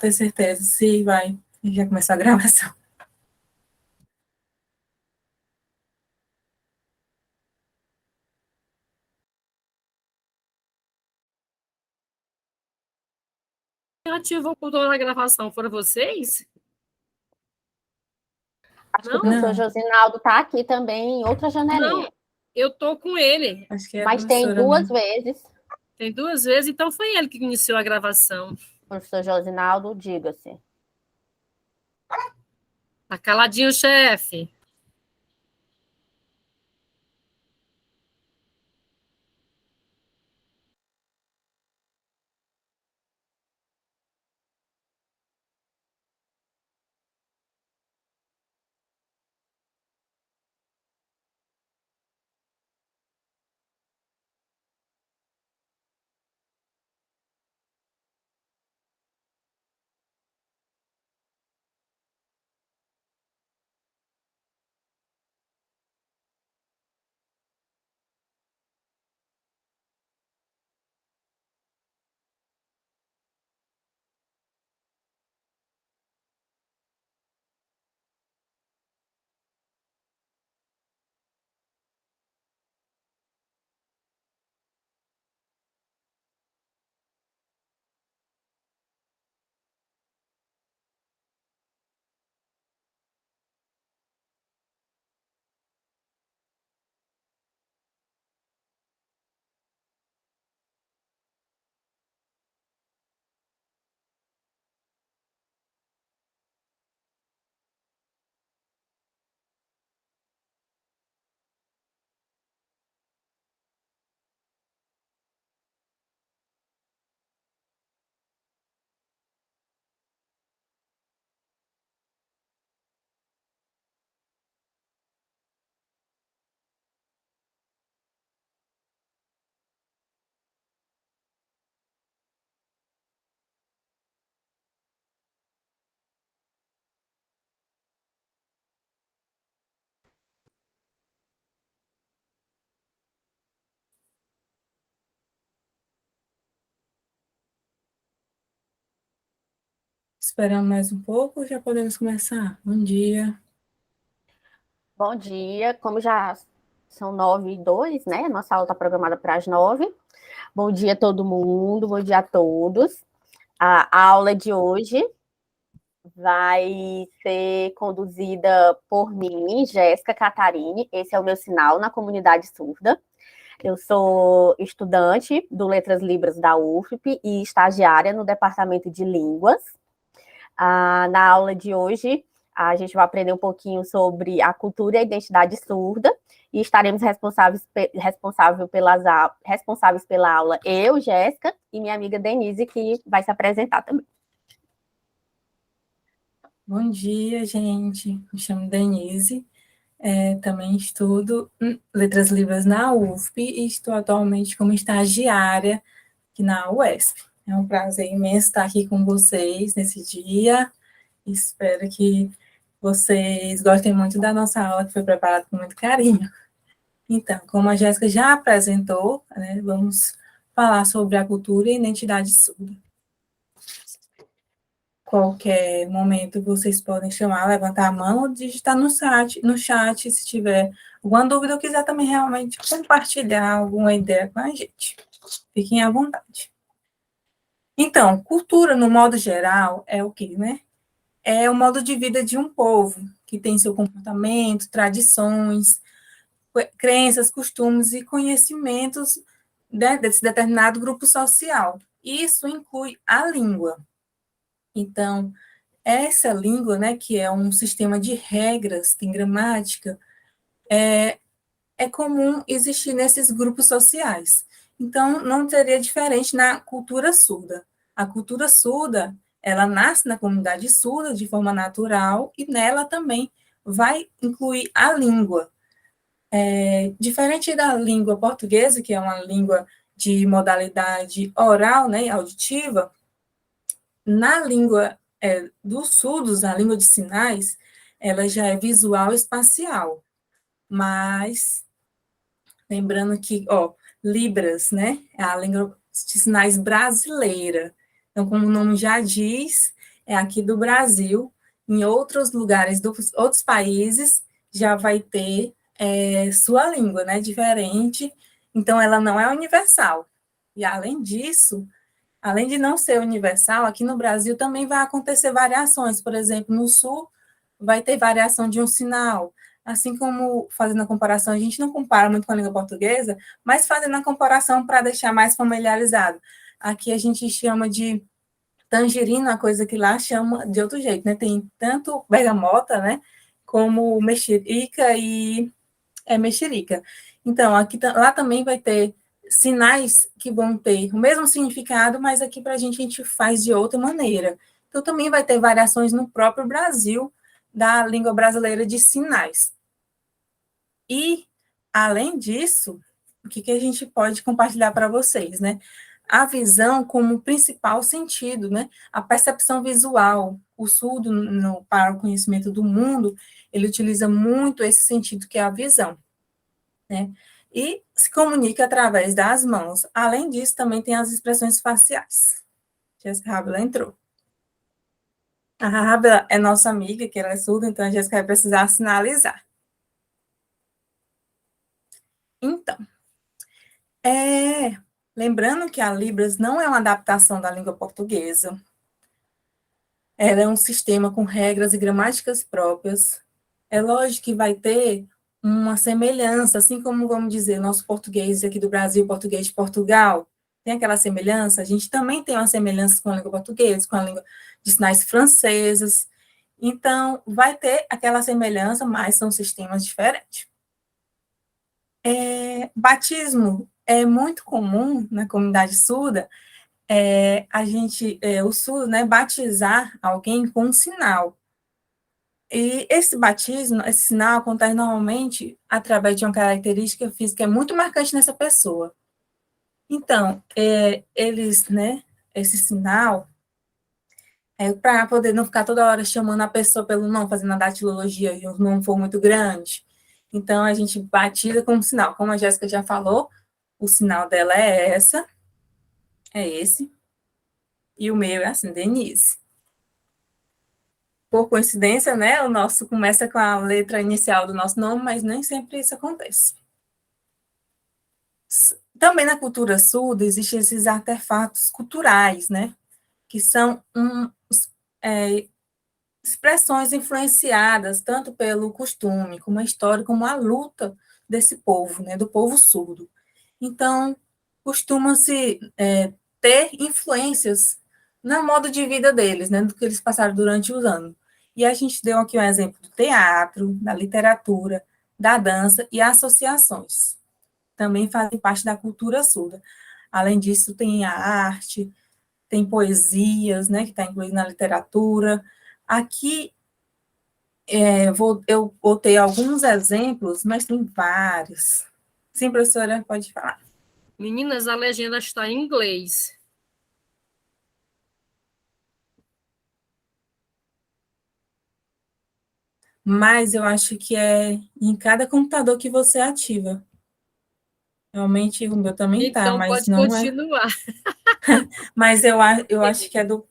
ter certeza se vai já começar a gravação. Quem ativou o botão da gravação foram vocês? Acho que o professor Josinaldo está aqui também em outra janelinha. Não, eu tô com ele. Acho que é Mas tem duas vezes. Tem duas vezes, então foi ele que iniciou a gravação. Professor Josinaldo, diga-se. Tá caladinho, chefe. Esperamos mais um pouco, já podemos começar. Bom dia. Bom dia. Como já são 9h02, né? Nossa aula está programada para as 9h. Bom dia a todo mundo, bom dia a todos. A aula de hoje vai ser conduzida por mim, Jéssica Catarine. Esse é o meu sinal na comunidade surda. Eu sou estudante do Letras Libras da UFP e estagiária no Departamento de Línguas. Na aula de hoje, a gente vai aprender um pouquinho sobre a cultura e a identidade surda e estaremos responsáveis pela aula eu, Jéssica, e minha amiga Denise, que vai se apresentar também. Bom dia, gente. Me chamo Denise. Também estudo Letras Libras na UFP e estou atualmente como estagiária aqui na UESP. É um prazer imenso estar aqui com vocês nesse dia. Espero que vocês gostem muito da nossa aula, que foi preparada com muito carinho. Então, como a Jéssica já apresentou, né, vamos falar sobre a cultura e identidade surda. Qualquer momento vocês podem chamar, levantar a mão ou digitar no chat, se tiver alguma dúvida ou quiser também realmente compartilhar alguma ideia com a gente. Fiquem à vontade. Então, cultura, no modo geral, é o quê, né? É o modo de vida de um povo, que tem seu comportamento, tradições, crenças, costumes e conhecimentos desse determinado grupo social. Isso inclui a língua. Então, essa língua, né, que é um sistema de regras, tem gramática, é comum existir nesses grupos sociais. Então, não teria diferente na cultura surda. A cultura surda, ela nasce na comunidade surda de forma natural e nela também vai incluir a língua. Diferente da língua portuguesa, que é uma língua de modalidade oral, né, auditiva, na língua dos surdos, na língua de sinais, ela já é visual e espacial. Mas, lembrando que, Libras, né, é a língua de sinais brasileira. Então, como o nome já diz, é aqui do Brasil. Em outros lugares, dos outros países, já vai ter sua língua, né, diferente. Então, ela não é universal. E, além disso, além de não ser universal, aqui no Brasil também vai acontecer variações. Por exemplo, no Sul, vai ter variação de um sinal. Assim como, fazendo a comparação, a gente não compara muito com a língua portuguesa, mas fazendo a comparação para deixar mais familiarizado. Aqui a gente chama de tangerina, a coisa que lá chama de outro jeito, né? Tem tanto bergamota, né? Como mexerica e mexerica. Então, aqui, lá também vai ter sinais que vão ter o mesmo significado, mas aqui para a gente faz de outra maneira. Então, também vai ter variações no próprio Brasil da língua brasileira de sinais. E, além disso, o que a gente pode compartilhar para vocês, né? A visão como principal sentido, né? A percepção visual. O surdo, para o conhecimento do mundo, ele utiliza muito esse sentido que é a visão, né? E se comunica através das mãos. Além disso, também tem as expressões faciais. Jéssica Rábila entrou. A Rábila é nossa amiga, que ela é surda, então a Jéssica vai precisar sinalizar. Então, lembrando que a Libras não é uma adaptação da língua portuguesa. Ela é um sistema com regras e gramáticas próprias. É lógico que vai ter uma semelhança, assim como, vamos dizer, nosso português aqui do Brasil, português de Portugal, tem aquela semelhança, a gente também tem uma semelhança com a língua portuguesa, com a língua de sinais francesas. Então, vai ter aquela semelhança, mas são sistemas diferentes. Batismo é muito comum na comunidade surda, o surdo, né, batizar alguém com um sinal. E esse batismo, esse sinal acontece normalmente através de uma característica física muito marcante nessa pessoa. Então, eles, né, esse sinal, para poder não ficar toda hora chamando a pessoa pelo nome, fazendo a datilologia e o nome for muito grande. Então, a gente batiza com um sinal. Como a Jéssica já falou, o sinal dela é esse, e o meu é assim, Denise. Por coincidência, né, o nosso começa com a letra inicial do nosso nome, mas nem sempre isso acontece. Também na cultura surda existem esses artefatos culturais, né, que são expressões influenciadas tanto pelo costume, como a história, como a luta desse povo, né, do povo surdo. Então, costuma-se ter influências no modo de vida deles, né, do que eles passaram durante os anos. E a gente deu aqui um exemplo do teatro, da literatura, da dança e associações. Também fazem parte da cultura surda. Além disso, tem a arte, tem poesias, né, que está incluído na literatura. Aqui, eu botei alguns exemplos, mas tem vários. Sim, professora, pode falar. Meninas, a legenda está em inglês. Mas eu acho que é em cada computador que você ativa. Realmente o meu também está, Então, mas pode não é. continuar. Mas eu acho que é do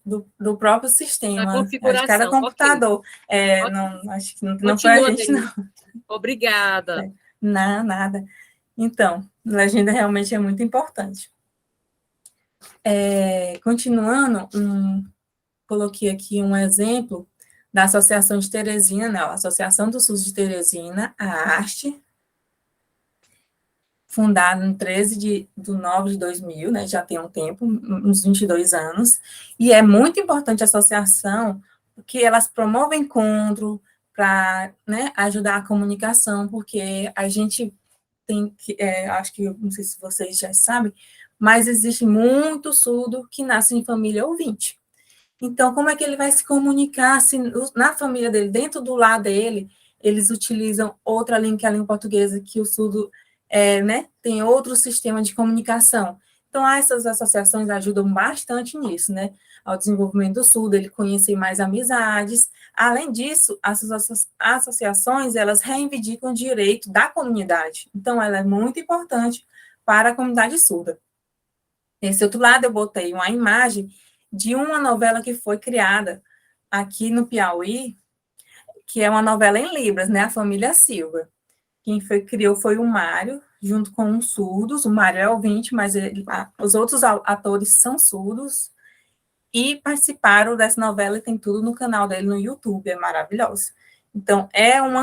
próprio A sistema, é de cada configuração, ok. computador. Ok. Não, acho que não foi a Continua, gente, não. Denise. Obrigada. Não, nada. Então, legenda realmente é muito importante. Continuando, coloquei aqui um exemplo da Associação de Teresina, né, a Associação do SUS de Teresina, a ASTE, fundada em 13 de 9 de 2000, né, já tem um tempo, uns 22 anos, e é muito importante a associação, porque elas promovem encontro para, né, ajudar a comunicação, porque a gente tem que, acho que, não sei se vocês já sabem, mas existe muito surdo que nasce em família ouvinte. Então, como é que ele vai se comunicar se na família dele, dentro do lar dele, eles utilizam outra língua que é a língua portuguesa, que o surdo né, tem outro sistema de comunicação. Então, essas associações ajudam bastante nisso, né, ao desenvolvimento do surdo, ele conhecer mais amizades. Além disso, as associações, elas reivindicam o direito da comunidade. Então, ela é muito importante para a comunidade surda. Nesse outro lado, eu botei uma imagem de uma novela que foi criada aqui no Piauí, que é uma novela em Libras, né? A Família Silva. Quem criou foi o Mário, junto com os surdos. O Mário é ouvinte, mas os outros atores são surdos. E participaram dessa novela e tem tudo no canal dele no YouTube, é maravilhoso. Então, é um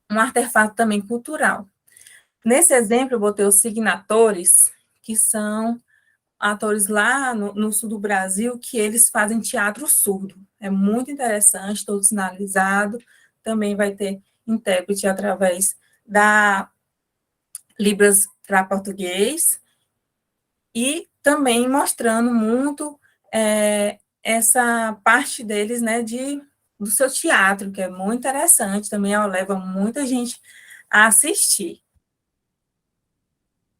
artefato também cultural. Nesse exemplo, eu botei os signatores, que são atores lá no sul do Brasil, que eles fazem teatro surdo. É muito interessante, todo sinalizado. Também vai ter intérprete através da Libras para português, e também mostrando muito essa parte deles, né, do seu teatro, que é muito interessante, também leva muita gente a assistir.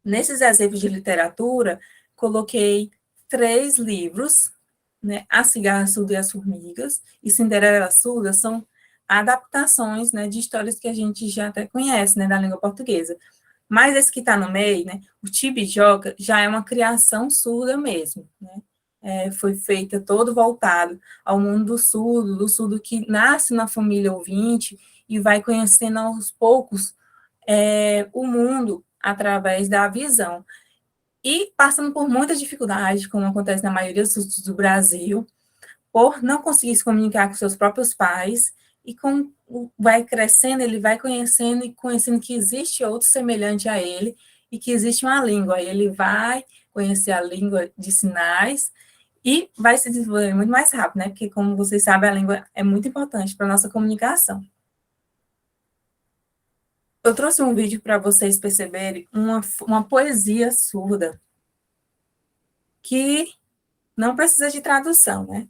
Nesses exemplos de literatura, coloquei 3 livros, né, A Cigarra Surda e as Formigas e Cinderela Surda, são adaptações, né, de histórias que a gente já até conhece, né, da língua portuguesa. Mas esse que está no meio, né, o Tibijoca, já é uma criação surda mesmo, né? Foi feita todo voltado ao mundo do surdo que nasce na família ouvinte e vai conhecendo aos poucos o mundo através da visão. E passando por muitas dificuldades, como acontece na maioria dos surdos do Brasil, por não conseguir se comunicar com seus próprios pais, e vai crescendo, ele vai conhecendo e conhecendo que existe outro semelhante a ele, e que existe uma língua, aí ele vai conhecer a língua de sinais, e vai se desenvolver muito mais rápido, né? Porque, como vocês sabem, a língua é muito importante para a nossa comunicação. Eu trouxe um vídeo para vocês perceberem uma poesia surda, que não precisa de tradução, né?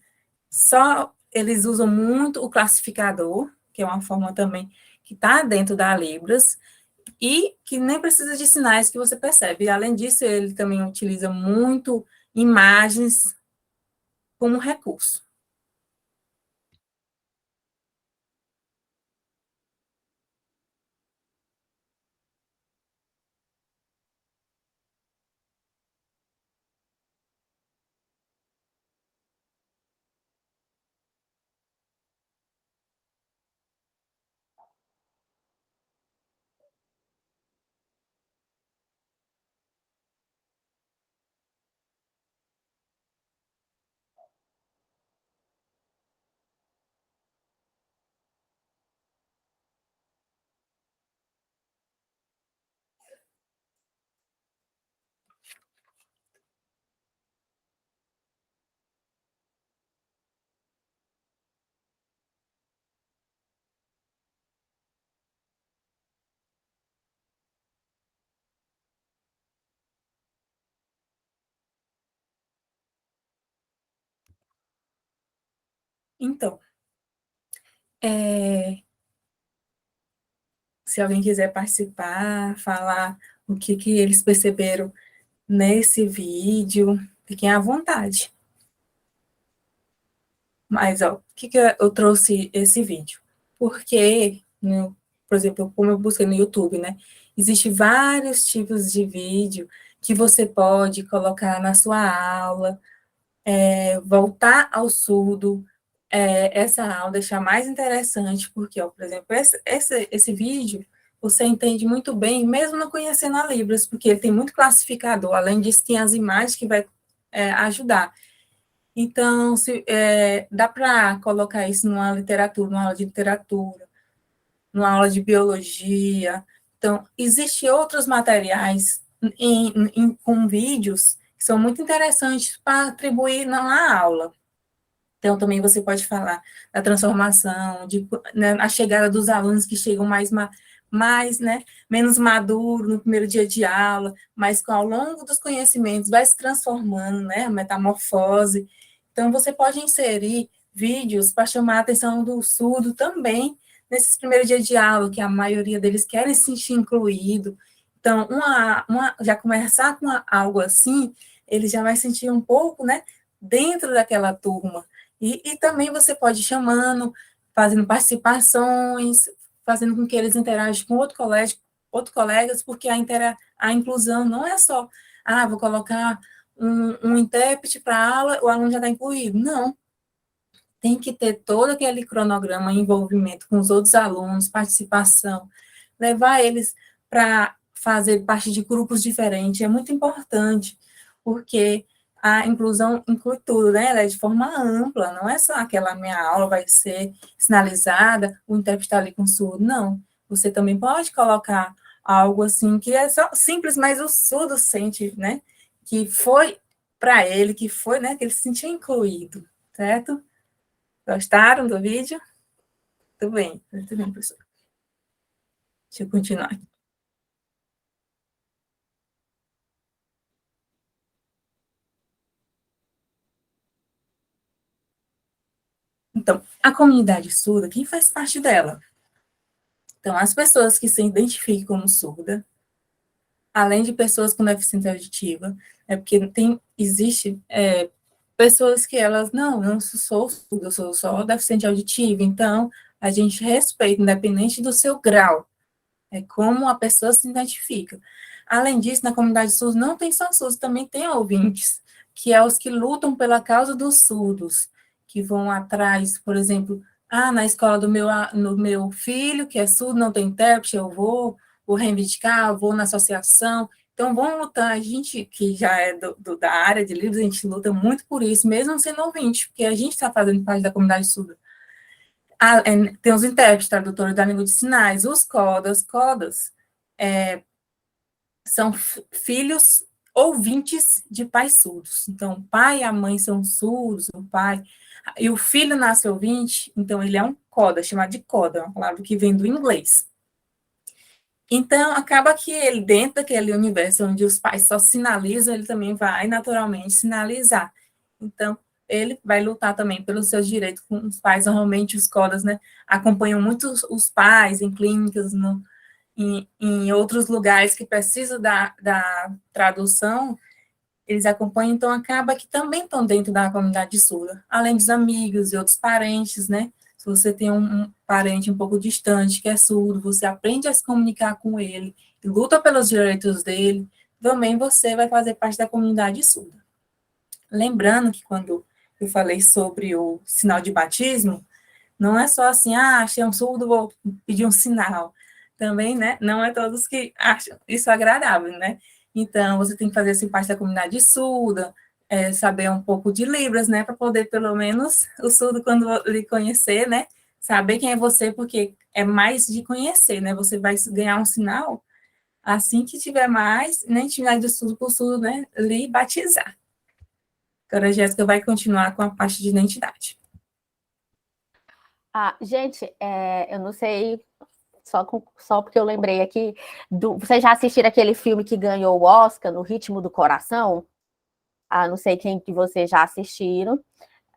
Só eles usam muito o classificador, que é uma forma também que está dentro da Libras, e que nem precisa de sinais que você percebe. E, além disso, ele também utiliza muito imagens como recurso. Então, se alguém quiser participar, falar o que eles perceberam nesse vídeo, fiquem à vontade. Mas, ó, por que eu trouxe esse vídeo? Porque, por exemplo, como eu busquei no YouTube, né? Existem vários tipos de vídeo que você pode colocar na sua aula, voltar ao surdo, essa aula, deixar mais interessante, porque, ó, por exemplo, esse vídeo você entende muito bem, mesmo não conhecendo a Libras, porque ele tem muito classificador, além disso, tem as imagens que vai ajudar. Então, dá para colocar isso numa literatura, numa aula de literatura, numa aula de biologia. Então, existem outros materiais com vídeos que são muito interessantes para atribuir na aula. Então, também você pode falar da transformação, né, a chegada dos alunos que chegam né, menos maduro no primeiro dia de aula, mas ao longo dos conhecimentos vai se transformando, né, a metamorfose. Então, você pode inserir vídeos para chamar a atenção do surdo também nesses primeiros dias de aula, que a maioria deles querem se sentir incluído. Então, já começar com algo assim, ele já vai sentir um pouco, né, dentro daquela turma. E também você pode ir chamando, fazendo participações, fazendo com que eles interajam com outros colegas, porque a inclusão não é só, vou colocar um intérprete para a aula, o aluno já está incluído. Não. tem que ter todo aquele cronograma, envolvimento com os outros alunos, participação, levar eles para fazer parte de grupos diferentes, é muito importante, porque a inclusão inclui tudo, né? Ela é de forma ampla, não é só aquela minha aula vai ser sinalizada, o intérprete está ali com o surdo, não. Você também pode colocar algo assim que é só simples, mas o surdo sente, né? Que foi para ele, que foi, né? Que ele se sentiu incluído, certo? Gostaram do vídeo? Muito bem, professor. Deixa eu continuar aqui. Então, a comunidade surda, quem faz parte dela? Então, as pessoas que se identificam como surda, além de pessoas com deficiência auditiva, é porque existe pessoas que elas, não sou surda, eu sou só deficiente auditiva, então a gente respeita, independente do seu grau, é como a pessoa se identifica. Além disso, na comunidade surda não tem só surdos, também tem ouvintes, que é os que lutam pela causa dos surdos, que vão atrás, por exemplo, na escola do meu filho, que é surdo, não tem intérprete, eu vou reivindicar, vou na associação. Então, vão lutar, a gente que já é da área de livros, a gente luta muito por isso, mesmo sendo ouvinte, porque a gente está fazendo parte da comunidade surda. Tem os intérpretes, tradutores da língua de sinais, os codas são filhos ouvintes de pais surdos. Então, o pai e a mãe são surdos, o pai... E o filho nasce ouvinte, então ele é um coda, chamado de coda, uma palavra que vem do inglês. Então, acaba que ele, dentro daquele universo onde os pais só sinalizam, ele também vai naturalmente sinalizar. Então, ele vai lutar também pelos seus direitos com os pais. Normalmente, os codas, né, acompanham muito os pais em clínicas, em outros lugares que precisam da tradução, eles acompanham, então acaba que também estão dentro da comunidade surda, além dos amigos e outros parentes, né? Se você tem um parente um pouco distante que é surdo, você aprende a se comunicar com ele, luta pelos direitos dele, também você vai fazer parte da comunidade surda. Lembrando que quando eu falei sobre o sinal de batismo, não é só assim, achei um surdo, vou pedir um sinal. Também, né, não é todos que acham isso agradável, né? Então, você tem que fazer assim, parte da comunidade surda, saber um pouco de Libras, né, para poder, pelo menos, o surdo, quando lhe conhecer, né, saber quem é você, porque é mais de conhecer, né, você vai ganhar um sinal assim que tiver mais, na intimidade do surdo, para o surdo, né, lhe batizar. Agora a Jéssica vai continuar com a parte de identidade. Gente, eu não sei, só porque eu lembrei aqui, vocês já assistiram aquele filme que ganhou o Oscar, No Ritmo do Coração? Não sei quem que vocês já assistiram,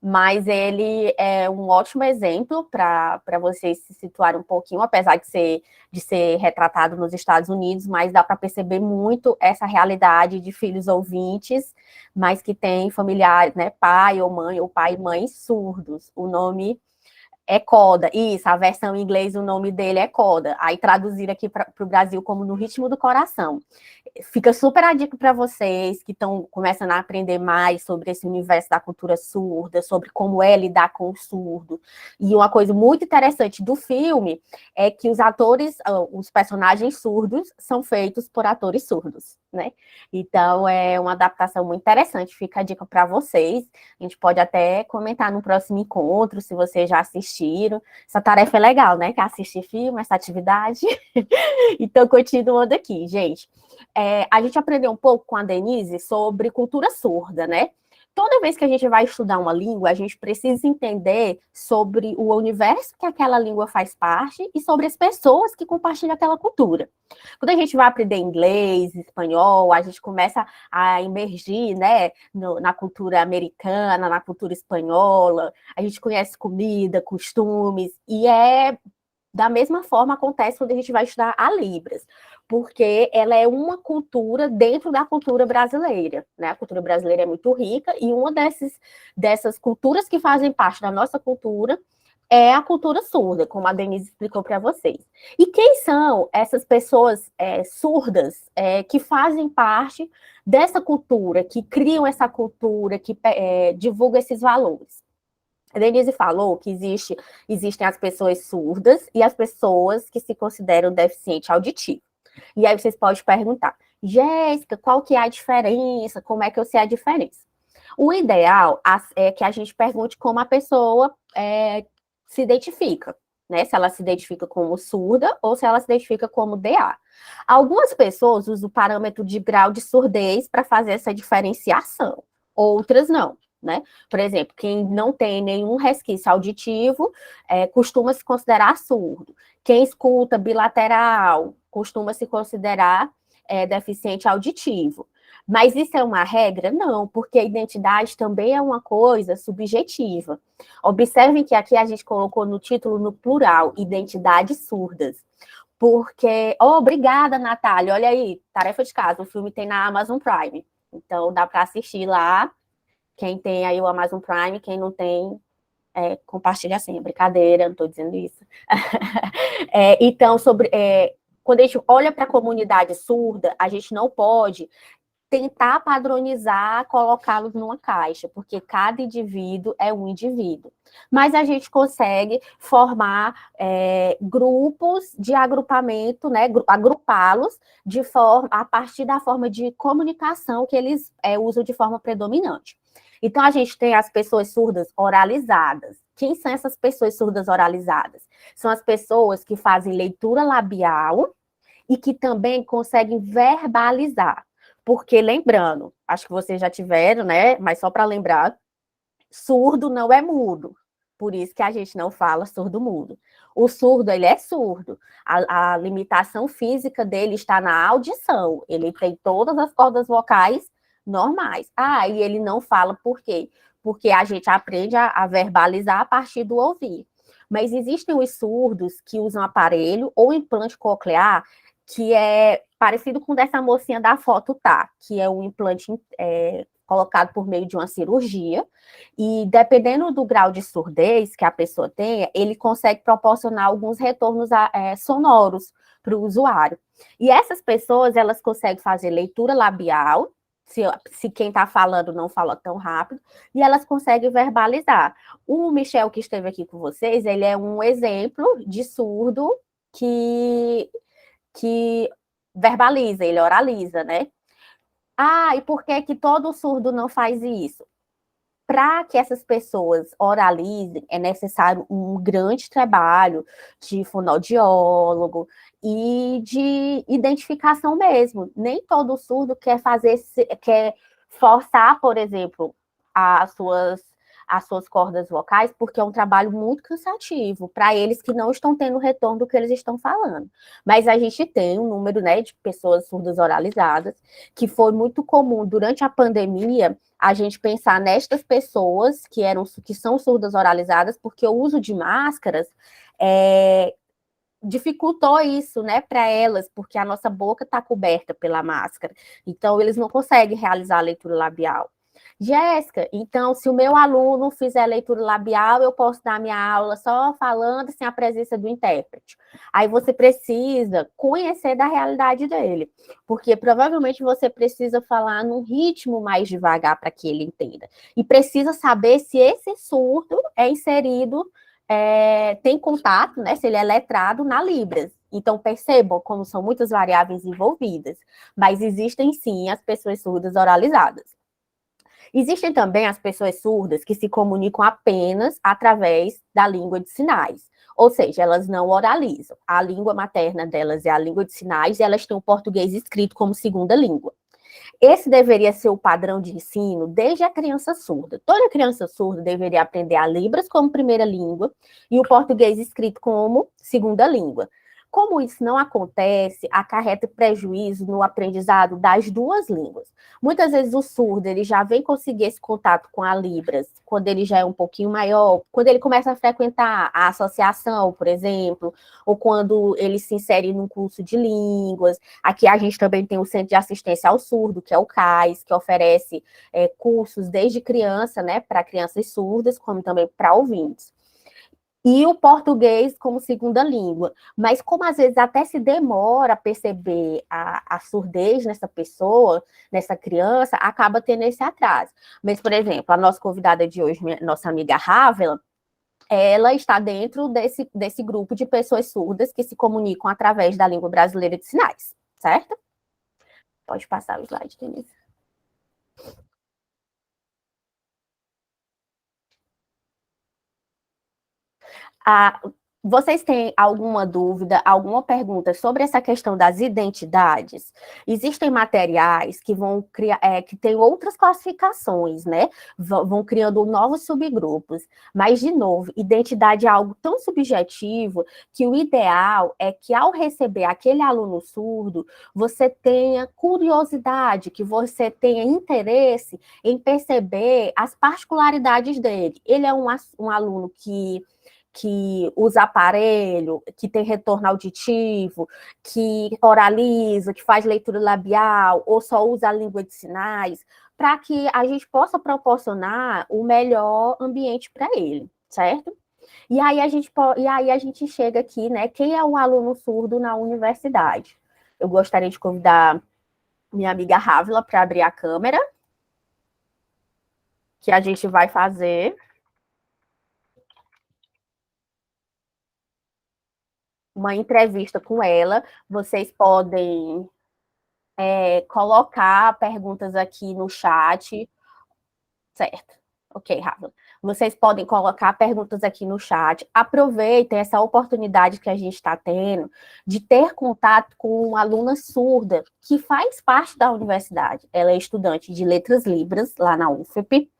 mas ele é um ótimo exemplo para vocês se situarem um pouquinho, apesar de ser retratado nos Estados Unidos, mas dá para perceber muito essa realidade de filhos ouvintes, mas que têm familiares, né, pai e mãe surdos. O nome é Coda, isso, a versão em inglês, o nome dele é Coda. Aí traduzir aqui para o Brasil como No Ritmo do Coração. Fica super a dica para vocês que estão começando a aprender mais sobre esse universo da cultura surda, sobre como é lidar com o surdo. E uma coisa muito interessante do filme é que os atores, os personagens surdos, são feitos por atores surdos, né? Então é uma adaptação muito interessante, fica a dica para vocês. A gente pode até comentar no próximo encontro, se vocês já assistiram. Essa tarefa é legal, né? Que é assistir filme, essa atividade. Então, continuando aqui, gente. A gente aprendeu um pouco com a Denise sobre cultura surda, né? Toda vez que a gente vai estudar uma língua, a gente precisa entender sobre o universo que aquela língua faz parte e sobre as pessoas que compartilham aquela cultura. Quando a gente vai aprender inglês, espanhol, a gente começa a emergir, né, na cultura americana, na cultura espanhola, a gente conhece comida, costumes, e da mesma forma acontece quando a gente vai estudar a Libras, porque ela é uma cultura dentro da cultura brasileira, né? A cultura brasileira é muito rica, e uma dessas culturas que fazem parte da nossa cultura é a cultura surda, como a Denise explicou para vocês. E quem são essas pessoas surdas que fazem parte dessa cultura, que criam essa cultura, que divulgam esses valores? A Denise falou que existem as pessoas surdas e as pessoas que se consideram deficiente auditivo. E aí vocês podem perguntar, Jéssica, qual que é a diferença? Como é que eu sei a diferença? O ideal é que a gente pergunte como a pessoa se identifica, né? Se ela se identifica como surda ou se ela se identifica como DA. Algumas pessoas usam o parâmetro de grau de surdez para fazer essa diferenciação, outras não, né? Por exemplo, quem não tem nenhum resquício auditivo costuma se considerar surdo. Quem escuta bilateral costuma se considerar deficiente auditivo. Mas isso é uma regra? Não, porque a identidade também é uma coisa subjetiva. Observem que aqui a gente colocou no título, no plural, identidades surdas. Porque, obrigada, Natália, olha aí, tarefa de casa, o filme tem na Amazon Prime. Então, dá para assistir lá. Quem tem aí o Amazon Prime, quem não tem, compartilha a senha. Brincadeira, não estou dizendo isso. Então, quando a gente olha para a comunidade surda, a gente não pode tentar padronizar, colocá-los numa caixa, porque cada indivíduo é um indivíduo. Mas a gente consegue formar grupos de agrupamento, né, agrupá-los a partir da forma de comunicação que eles usam de forma predominante. Então, a gente tem as pessoas surdas oralizadas. Quem são essas pessoas surdas oralizadas? São as pessoas que fazem leitura labial e que também conseguem verbalizar. Porque, lembrando, acho que vocês já tiveram, né? Mas só para lembrar, surdo não é mudo. Por isso que a gente não fala surdo-mudo. O surdo, ele é surdo. A limitação física dele está na audição. Ele tem todas as cordas vocais normais. E ele não fala por quê? Porque a gente aprende a verbalizar a partir do ouvir. Mas existem os surdos que usam aparelho ou implante coclear, que é parecido com dessa mocinha da foto, que é um implante colocado por meio de uma cirurgia, e dependendo do grau de surdez que a pessoa tenha, ele consegue proporcionar alguns retornos sonoros para o usuário. E essas pessoas, elas conseguem fazer leitura labial, se quem está falando não fala tão rápido, e elas conseguem verbalizar. O Michel, que esteve aqui com vocês, ele é um exemplo de surdo que verbaliza, ele oraliza, né? E por que todo surdo não faz isso? Para que essas pessoas oralizem, é necessário um grande trabalho de fonoaudiólogo e de identificação mesmo. Nem todo surdo quer forçar, por exemplo, as suas cordas vocais, porque é um trabalho muito cansativo para eles que não estão tendo retorno do que eles estão falando. Mas a gente tem um número, né, de pessoas surdas oralizadas, que foi muito comum durante a pandemia a gente pensar nestas pessoas que são surdas oralizadas, porque o uso de máscaras dificultou isso, né, para elas, porque a nossa boca está coberta pela máscara. Então, eles não conseguem realizar a leitura labial. Jéssica, então, se o meu aluno fizer leitura labial, eu posso dar minha aula só falando sem a presença do intérprete. Aí você precisa conhecer da realidade dele, porque provavelmente você precisa falar num ritmo mais devagar para que ele entenda. E precisa saber se esse surdo é inserido, tem contato, né, se ele é letrado na Libras. Então, percebam como são muitas variáveis envolvidas, mas existem sim as pessoas surdas oralizadas. Existem também as pessoas surdas que se comunicam apenas através da língua de sinais, ou seja, elas não oralizam. A língua materna delas é a língua de sinais e elas têm o português escrito como segunda língua. Esse deveria ser o padrão de ensino desde a criança surda. Toda criança surda deveria aprender a Libras como primeira língua e o português escrito como segunda língua. Como isso não acontece, acarreta prejuízo no aprendizado das duas línguas. Muitas vezes o surdo ele já vem conseguir esse contato com a Libras quando ele já é um pouquinho maior, quando ele começa a frequentar a associação, por exemplo, ou quando ele se insere num curso de línguas. Aqui a gente também tem o Centro de Assistência ao Surdo, que é o CAIS, que oferece cursos desde criança, né, para crianças surdas, como também para ouvintes. E o português como segunda língua. Mas como às vezes até se demora a perceber a surdez nessa pessoa, nessa criança, acaba tendo esse atraso. Mas, por exemplo, a nossa convidada de hoje, nossa amiga Rávela, ela está dentro desse grupo de pessoas surdas que se comunicam através da língua brasileira de sinais, certo? Pode passar o slide, Denise. Ah, vocês têm alguma dúvida, alguma pergunta sobre essa questão das identidades? Existem materiais que vão criar, que têm outras classificações, né? Vão criando novos subgrupos. Mas, de novo, identidade é algo tão subjetivo que o ideal é que, ao receber aquele aluno surdo, você tenha curiosidade, que você tenha interesse em perceber as particularidades dele. Ele é um aluno que usa aparelho, que tem retorno auditivo, que oraliza, que faz leitura labial, ou só usa a língua de sinais, para que a gente possa proporcionar o melhor ambiente para ele, certo? E aí a gente chega aqui, né? Quem é um aluno surdo na universidade? Eu gostaria de convidar minha amiga Rávila para abrir a câmera, que a gente vai fazer uma entrevista com ela. Vocês podem colocar perguntas aqui no chat. Certo. Ok, Rafa. Vocês podem colocar perguntas aqui no chat. Aproveitem essa oportunidade que a gente está tendo de ter contato com uma aluna surda que faz parte da universidade. Ela é estudante de Letras Libras, lá na UFP.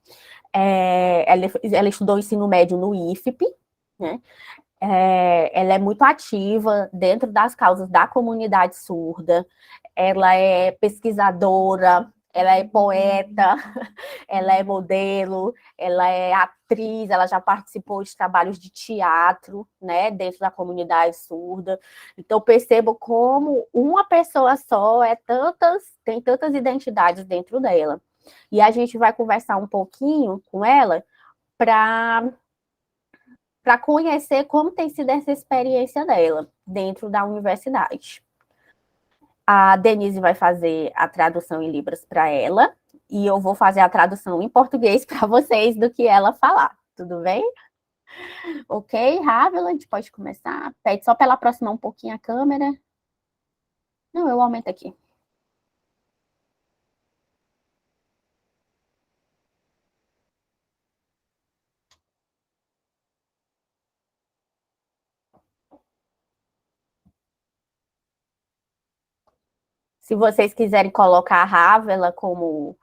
Ela estudou ensino médio no IFP, né? Ela é muito ativa dentro das causas da comunidade surda, ela é pesquisadora, ela é poeta, ela é modelo, ela é atriz, ela já participou de trabalhos de teatro, né, dentro da comunidade surda. Então, percebo como uma pessoa só tem tantas identidades dentro dela. E a gente vai conversar um pouquinho com ela para conhecer como tem sido essa experiência dela dentro da universidade. A Denise vai fazer a tradução em Libras para ela, e eu vou fazer a tradução em português para vocês do que ela falar, tudo bem? Ok, Rávila, a gente pode começar? Pede só para ela aproximar um pouquinho a câmera. Não, eu aumento aqui. Se vocês quiserem colocar a Rávila como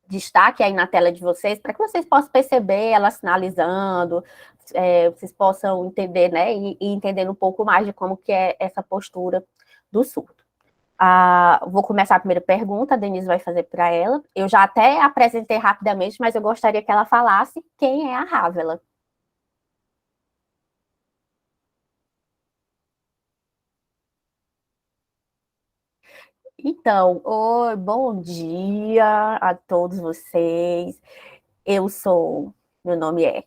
destaque aí na tela de vocês, para que vocês possam perceber ela sinalizando, vocês possam entender, né, e entender um pouco mais de como que é essa postura do surdo. Vou começar a primeira pergunta, a Denise vai fazer para ela. Eu já até apresentei rapidamente, mas eu gostaria que ela falasse quem é a Rávila. Então, oi, bom dia a todos vocês. Meu nome é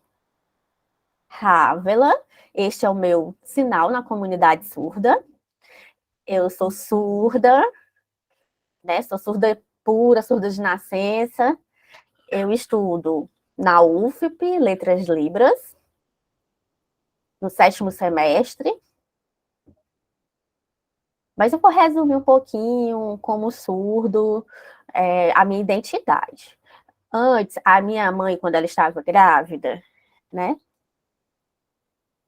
Rávila, este é o meu sinal na comunidade surda. Eu sou surda, né? Sou surda pura, surda de nascença. Eu estudo na UFP, Letras Libras, no 7º semestre. Mas eu vou resumir um pouquinho como surdo, a minha identidade. Antes, a minha mãe, quando ela estava grávida, né?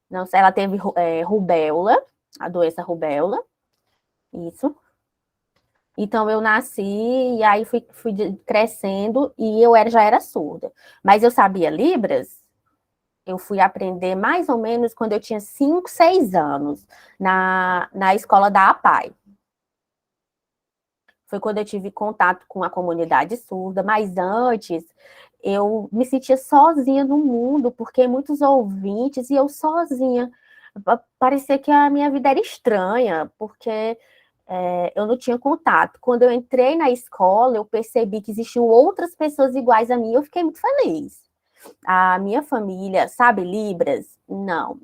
Não sei, ela teve rubéola, a doença rubéola, isso. Então, eu nasci e aí fui crescendo e já era surda. Mas eu sabia Libras, eu fui aprender mais ou menos quando eu tinha 5, 6 anos, na escola da APAE. Foi quando eu tive contato com a comunidade surda, mas antes eu me sentia sozinha no mundo, porque muitos ouvintes e eu sozinha. Parecia que a minha vida era estranha, porque eu não tinha contato. Quando eu entrei na escola, eu percebi que existiam outras pessoas iguais a mim, e eu fiquei muito feliz. A minha família sabe Libras? Não.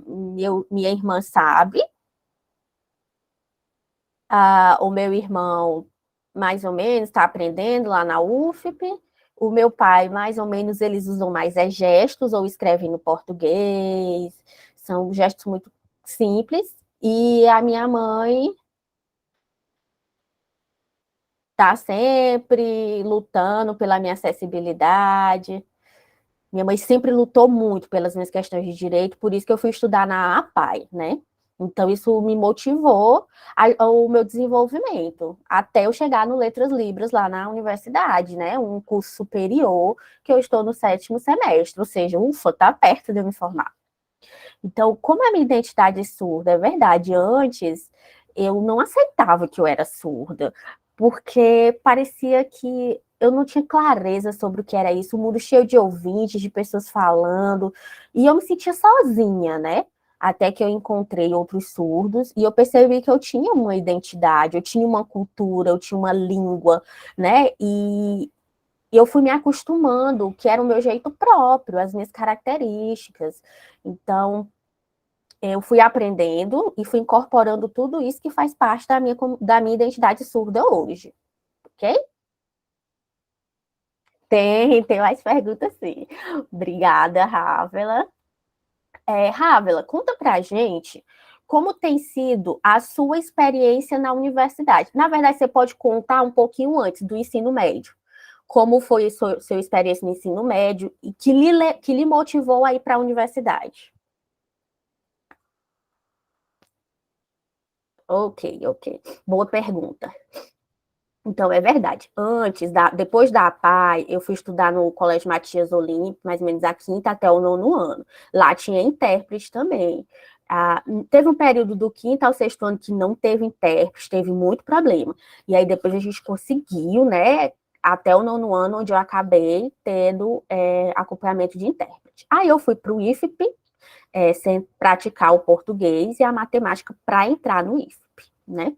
Minha irmã sabe. O meu irmão, mais ou menos, está aprendendo lá na UFP. O meu pai, mais ou menos, eles usam mais gestos ou escrevem no português. São gestos muito simples. E a minha mãe está sempre lutando pela minha acessibilidade. Minha mãe sempre lutou muito pelas minhas questões de direito, por isso que eu fui estudar na APAE, né? Então, isso me motivou ao meu desenvolvimento, até eu chegar no Letras Libras lá na universidade, né? Um curso superior, que eu estou no 7º semestre, ou seja, ufa, tá perto de eu me formar. Então, como a minha identidade é surda, é verdade, antes eu não aceitava que eu era surda, porque parecia que eu não tinha clareza sobre o que era isso, o mundo cheio de ouvintes, de pessoas falando, e eu me sentia sozinha, né? Até que eu encontrei outros surdos e eu percebi que eu tinha uma identidade, eu tinha uma cultura, eu tinha uma língua, né? E eu fui me acostumando, que era o meu jeito próprio, as minhas características. Então, eu fui aprendendo e fui incorporando tudo isso que faz parte da minha identidade surda hoje, ok? Tem mais perguntas, sim. Obrigada, Rávela. Rávela, conta pra gente como tem sido a sua experiência na universidade. Na verdade, você pode contar um pouquinho antes do ensino médio. Como foi a sua experiência no ensino médio e que lhe motivou a ir para a universidade? Ok. Boa pergunta. Então, é verdade. Depois da APAE, eu fui estudar no Colégio Matias Olímpio, mais ou menos a 5º até o 9º ano. Lá tinha intérprete também. Teve um período do 5º ao 6º ano que não teve intérprete, teve muito problema. E aí depois a gente conseguiu, né, até o 9º ano, onde eu acabei tendo acompanhamento de intérprete. Aí eu fui para o IFP, sem praticar o português e a matemática para entrar no IFP, né?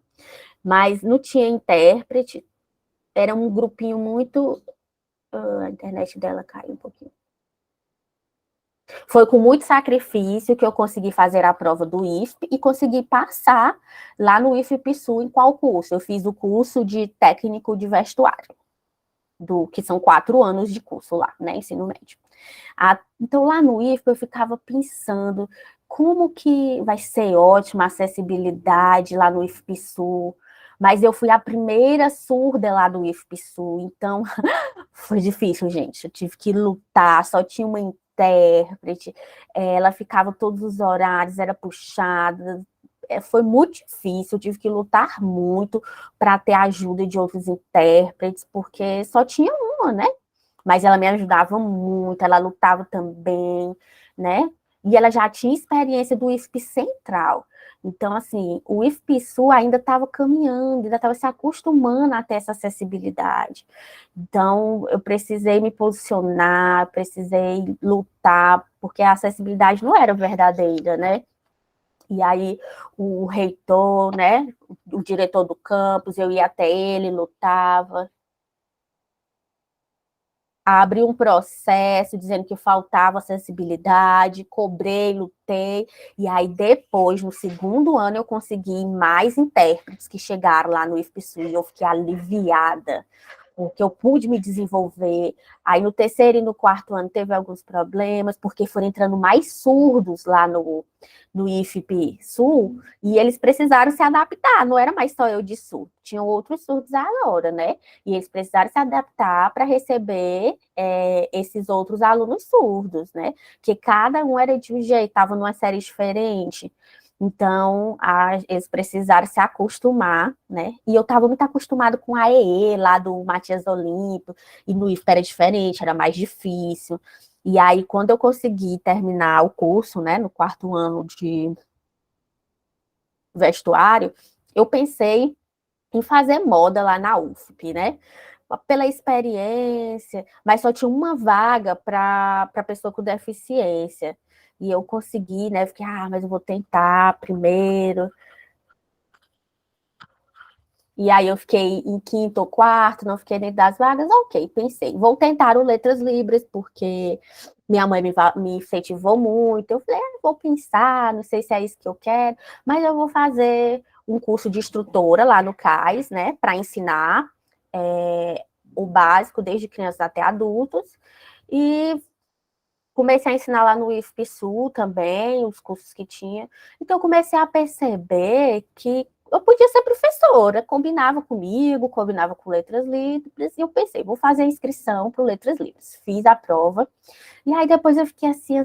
Mas não tinha intérprete, era um grupinho muito... a internet dela caiu um pouquinho. Foi com muito sacrifício que eu consegui fazer a prova do IFP e consegui passar lá no IFP Sul. Em qual curso? Eu fiz o curso de técnico de vestuário, que são 4 anos de curso lá, né, ensino médio. Então, lá no IFP, eu ficava pensando como que vai ser ótima a acessibilidade lá no IFP Sul, mas eu fui a primeira surda lá do IFP Sul, então foi difícil, gente. Eu tive que lutar, só tinha uma intérprete, ela ficava todos os horários, era puxada, foi muito difícil, eu tive que lutar muito para ter a ajuda de outros intérpretes, porque só tinha uma, né? Mas ela me ajudava muito, ela lutava também, né? E ela já tinha experiência do IFP Central. Então, assim, o IFP Sul ainda estava caminhando, ainda estava se acostumando a ter essa acessibilidade. Então, eu precisei me posicionar, precisei lutar, porque a acessibilidade não era verdadeira, né? E aí, o reitor, né, o diretor do campus, eu ia até ele, lutava, abri um processo dizendo que faltava acessibilidade, cobrei, lutei, e aí depois, no 2º ano, eu consegui mais intérpretes que chegaram lá no IFPSU, e eu fiquei aliviada, porque eu pude me desenvolver. Aí no 3º e no 4º ano teve alguns problemas, porque foram entrando mais surdos lá no IFP Sul, e eles precisaram se adaptar, não era mais só eu de surdo, tinham outros surdos agora, né? E eles precisaram se adaptar para receber esses outros alunos surdos, né? Que cada um era de um jeito, estava numa série diferente. Então, eles precisaram se acostumar, né? E eu estava muito acostumada com a EE, lá do Matias Olímpio, e no IFP era diferente, era mais difícil. E aí, quando eu consegui terminar o curso, né, no 4º ano de vestuário, eu pensei em fazer moda lá na UFP, né? Pela experiência, mas só tinha uma vaga para pessoa com deficiência. E eu consegui, né? Fiquei, mas eu vou tentar primeiro. E aí eu fiquei em 5º ou 4º, não fiquei dentro das vagas, ok, pensei, vou tentar o Letras Libras, porque minha mãe me incentivou muito, eu falei, vou pensar, não sei se é isso que eu quero, mas eu vou fazer um curso de instrutora lá no CAIS, né, para ensinar o básico, desde crianças até adultos, e comecei a ensinar lá no IFPSul também, os cursos que tinha. Então, eu comecei a perceber que eu podia ser professora, combinava comigo, combinava com Letras Livres, e eu pensei, vou fazer a inscrição para o Letras Livres. Fiz a prova, e aí depois eu fiquei assim,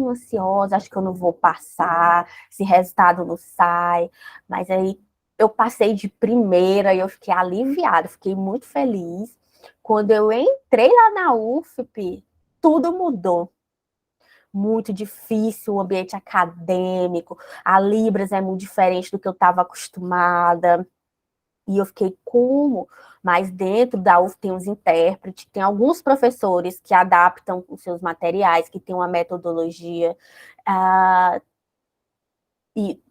ansiosa, acho que eu não vou passar, esse resultado não sai, mas aí eu passei de primeira e eu fiquei aliviada, fiquei muito feliz. Quando eu entrei lá na UFP, tudo mudou. Muito difícil o ambiente acadêmico, a Libras é muito diferente do que eu estava acostumada, e eu fiquei como? Mas dentro da UF tem os intérpretes, tem alguns professores que adaptam os seus materiais, que tem uma metodologia,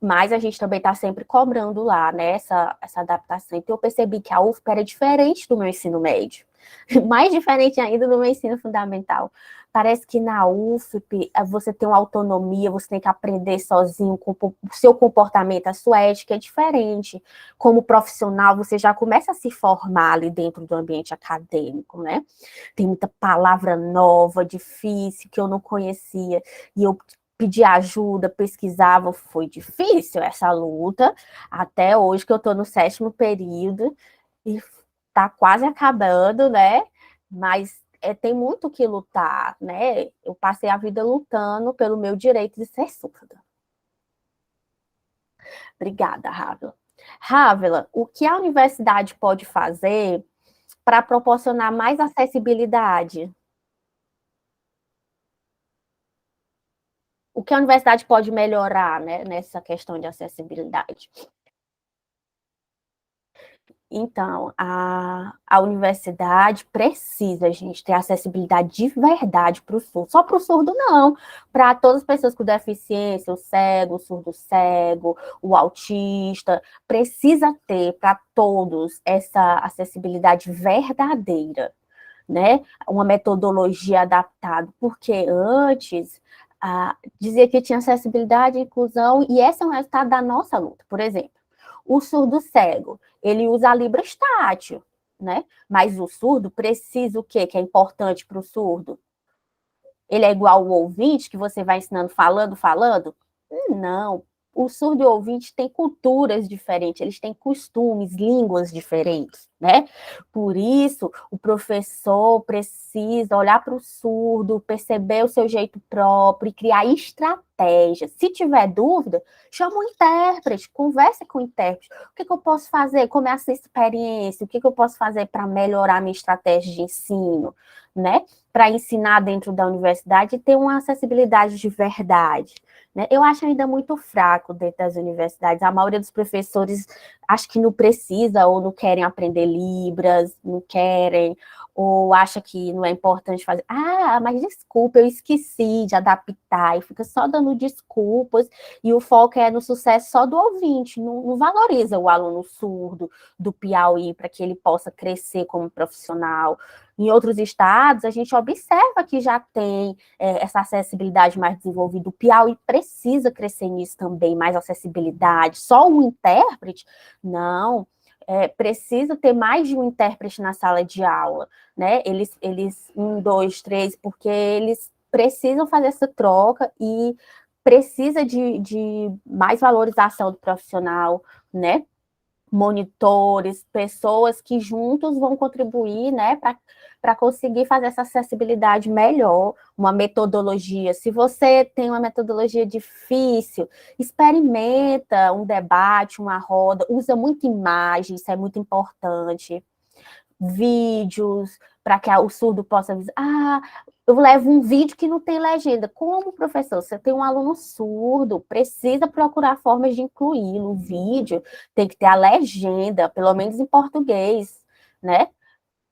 mas a gente também está sempre cobrando lá, né, essa adaptação. Então eu percebi que a UFP era diferente do meu ensino médio, mais diferente ainda do meu ensino fundamental. Parece que na UFP você tem uma autonomia, você tem que aprender sozinho, com o seu comportamento, a sua ética é diferente. Como profissional, você já começa a se formar ali dentro do ambiente acadêmico, né? Tem muita palavra nova, difícil, que eu não conhecia, e eu pedi ajuda, pesquisava, foi difícil essa luta, até hoje que eu estou no 7º período, e está quase acabando, né? Mas tem muito que lutar, né? Eu passei a vida lutando pelo meu direito de ser surda. Obrigada, Rávila. Rávila, o que a universidade pode fazer para proporcionar mais acessibilidade? O que a universidade pode melhorar, né, nessa questão de acessibilidade? Então, a universidade precisa, gente, ter acessibilidade de verdade para o surdo. Só para o surdo, não. Para todas as pessoas com deficiência, o cego, o surdo cego, o autista. Precisa ter para todos essa acessibilidade verdadeira, né? Uma metodologia adaptada. Porque antes dizia que tinha acessibilidade e inclusão, e esse é um resultado da nossa luta. Por exemplo, o surdo cego, ele usa a Libra estátil, né? Mas o surdo precisa o quê? Que é importante para o surdo? Ele é igual o ouvinte, que você vai ensinando falando, falando? Não. O surdo e o ouvinte têm culturas diferentes, eles têm costumes, línguas diferentes, né? Por isso, o professor precisa olhar para o surdo, perceber o seu jeito próprio e criar estratégias. Se tiver dúvida, chama o intérprete, conversa com o intérprete. O que eu posso fazer? Como é essa experiência? O que eu posso fazer para melhorar a minha estratégia de ensino, né? Para ensinar dentro da universidade e ter uma acessibilidade de verdade. Né? Eu acho ainda muito fraco dentro das universidades. A maioria dos professores acho que não precisa ou não querem aprender Libras, não querem, ou acha que não é importante fazer. Mas desculpa, eu esqueci de adaptar, e fica só dando desculpas, e o foco é no sucesso só do ouvinte, não valoriza o aluno surdo do Piauí para que ele possa crescer como profissional. Em outros estados, a gente observa que já tem essa acessibilidade mais desenvolvida. O Piauí precisa crescer nisso também, mais acessibilidade. Só um intérprete? Não. Precisa ter mais de um intérprete na sala de aula, né? Eles 1, 2, 3, porque eles precisam fazer essa troca e precisa de mais valorização do profissional, né? Monitores, pessoas que juntos vão contribuir, né, para conseguir fazer essa acessibilidade melhor, uma metodologia. Se você tem uma metodologia difícil, experimenta um debate, uma roda, usa muita imagem, isso é muito importante. Vídeos, para que o surdo possa dizer, eu levo um vídeo que não tem legenda. Como, professor? Você tem um aluno surdo, precisa procurar formas de incluir no vídeo, tem que ter a legenda, pelo menos em português, né?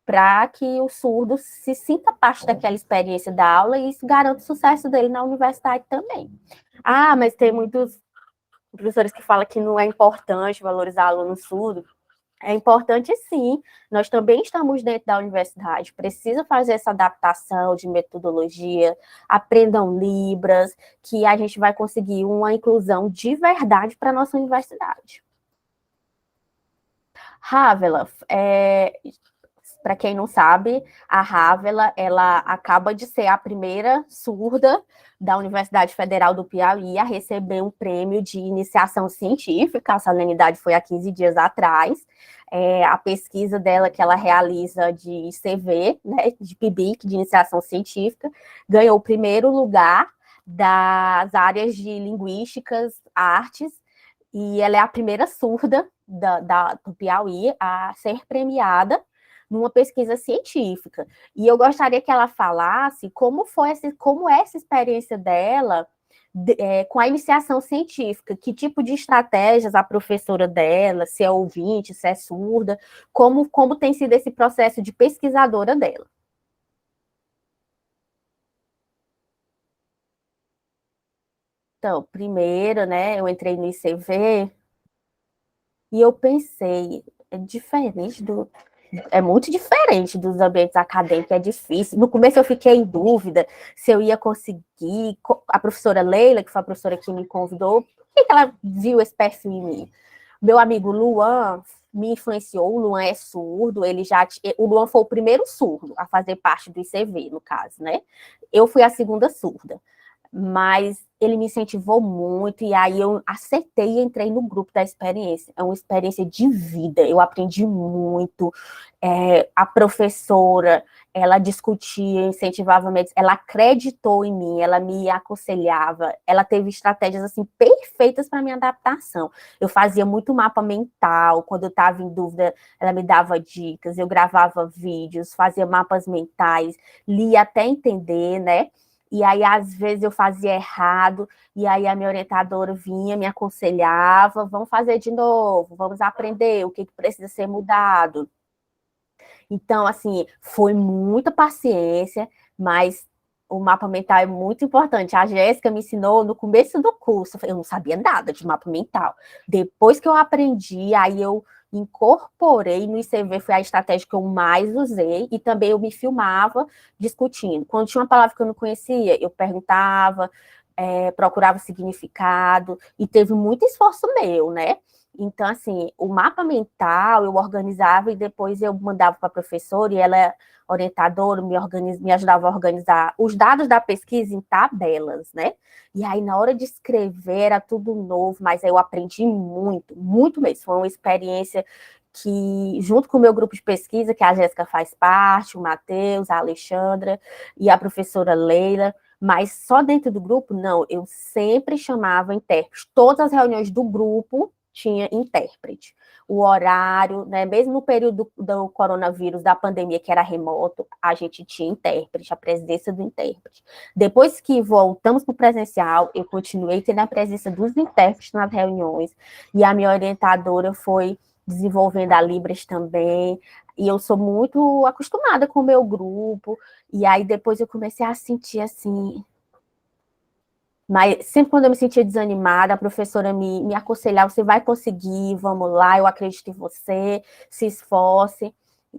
Para que o surdo se sinta parte daquela experiência da aula e isso garanta o sucesso dele na universidade também. Mas tem muitos professores que falam que não é importante valorizar aluno surdo. É importante, sim. Nós também estamos dentro da universidade. Precisa fazer essa adaptação de metodologia. Aprendam Libras, que a gente vai conseguir uma inclusão de verdade para a nossa universidade. Rávila, Para quem não sabe, a Rávila, ela acaba de ser a primeira surda da Universidade Federal do Piauí a receber um prêmio de iniciação científica. A solenidade foi há 15 dias atrás. A pesquisa dela que ela realiza de ICV, né, de PIBIC, de iniciação científica, ganhou o primeiro lugar das áreas de linguísticas, artes, e ela é a primeira surda do Piauí a ser premiada numa pesquisa científica. E eu gostaria que ela falasse como é essa experiência dela com a iniciação científica, que tipo de estratégias a professora dela, se é ouvinte, se é surda, como tem sido esse processo de pesquisadora dela. Então, primeiro, né, eu entrei no ICV e eu pensei, é muito diferente dos ambientes acadêmicos, é difícil. No começo eu fiquei em dúvida se eu ia conseguir. A professora Leila, que foi a professora que me convidou, por que ela viu esse perfil em mim? Meu amigo Luan me influenciou, o Luan é surdo, o Luan foi o primeiro surdo a fazer parte do ICV, no caso, né? Eu fui a segunda surda, mas ele me incentivou muito, e aí eu aceitei e entrei no grupo da experiência. É uma experiência de vida, eu aprendi muito. A professora, ela discutia, incentivava, ela acreditou em mim, ela me aconselhava, ela teve estratégias assim perfeitas para minha adaptação. Eu fazia muito mapa mental, quando eu estava em dúvida, ela me dava dicas, eu gravava vídeos, fazia mapas mentais, lia até entender, né? E aí, às vezes, eu fazia errado, e aí a minha orientadora vinha, me aconselhava, vamos fazer de novo, vamos aprender o que precisa ser mudado. Então, assim, foi muita paciência, mas o mapa mental é muito importante. A Jéssica me ensinou no começo do curso, eu não sabia nada de mapa mental. Depois que eu aprendi, aí eu incorporei no ICV, foi a estratégia que eu mais usei, e também eu me filmava discutindo. Quando tinha uma palavra que eu não conhecia, eu perguntava, procurava significado, e teve muito esforço meu, né? Então, assim, o mapa mental eu organizava e depois eu mandava para a professora, e ela é orientadora, me ajudava a organizar os dados da pesquisa em tabelas, né? E aí, na hora de escrever, era tudo novo, mas aí eu aprendi muito, muito mesmo. Foi uma experiência que, junto com o meu grupo de pesquisa, que a Jéssica faz parte, o Matheus, a Alexandra e a professora Leila, mas só dentro do grupo, não, eu sempre chamava intérpretes. Todas as reuniões do grupo tinha intérprete. O horário, né, mesmo no período do coronavírus, da pandemia, que era remoto, a gente tinha intérprete, a presença do intérprete. Depois que voltamos para o presencial, eu continuei tendo a presença dos intérpretes nas reuniões, e a minha orientadora foi desenvolvendo a Libras também, e eu sou muito acostumada com o meu grupo, e aí depois eu comecei a sentir assim. Mas sempre quando eu me sentia desanimada, a professora me aconselhava, você vai conseguir, vamos lá, eu acredito em você, se esforce.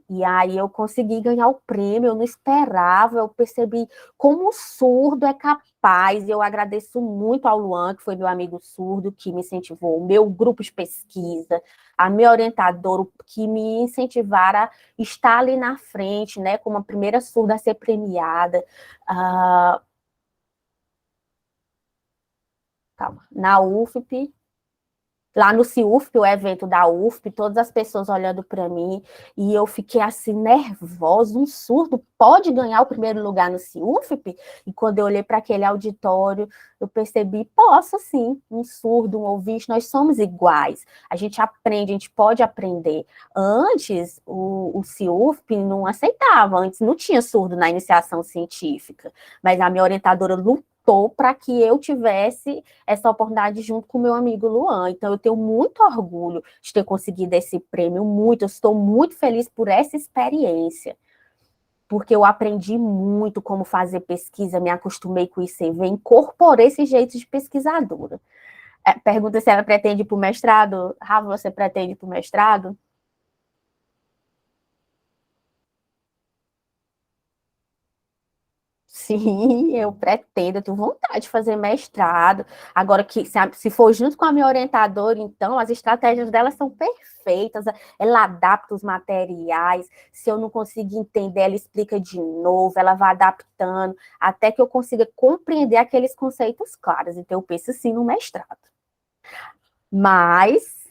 E aí eu consegui ganhar o prêmio, eu não esperava, eu percebi como o surdo é capaz, e eu agradeço muito ao Luan, que foi meu amigo surdo, que me incentivou, o meu grupo de pesquisa, a minha orientadora, que me incentivaram a estar ali na frente, né, como a primeira surda a ser premiada. Calma, na UFP, lá no CIUFP, o evento da UFP, todas as pessoas olhando para mim, e eu fiquei assim, nervosa, um surdo pode ganhar o primeiro lugar no CIUFP? E quando eu olhei para aquele auditório, eu percebi, posso sim, um surdo, um ouvinte, nós somos iguais, a gente aprende, a gente pode aprender. Antes, o CIUFP não aceitava, antes não tinha surdo na iniciação científica, mas a minha orientadora lutou para que eu tivesse essa oportunidade junto com o meu amigo Luan. Então, eu tenho muito orgulho de ter conseguido esse prêmio, eu estou muito feliz por essa experiência, porque eu aprendi muito como fazer pesquisa, me acostumei com o ICV, incorporei esse jeito de pesquisadora. Pergunta se ela pretende ir para o mestrado. Rafa, você pretende ir para o mestrado? Sim, eu pretendo, eu tenho vontade de fazer mestrado. Agora, que se for junto com a minha orientadora, então, as estratégias dela são perfeitas. Ela adapta os materiais. Se eu não conseguir entender, ela explica de novo, ela vai adaptando, até que eu consiga compreender aqueles conceitos claros. Então, eu penso sim no mestrado. Mas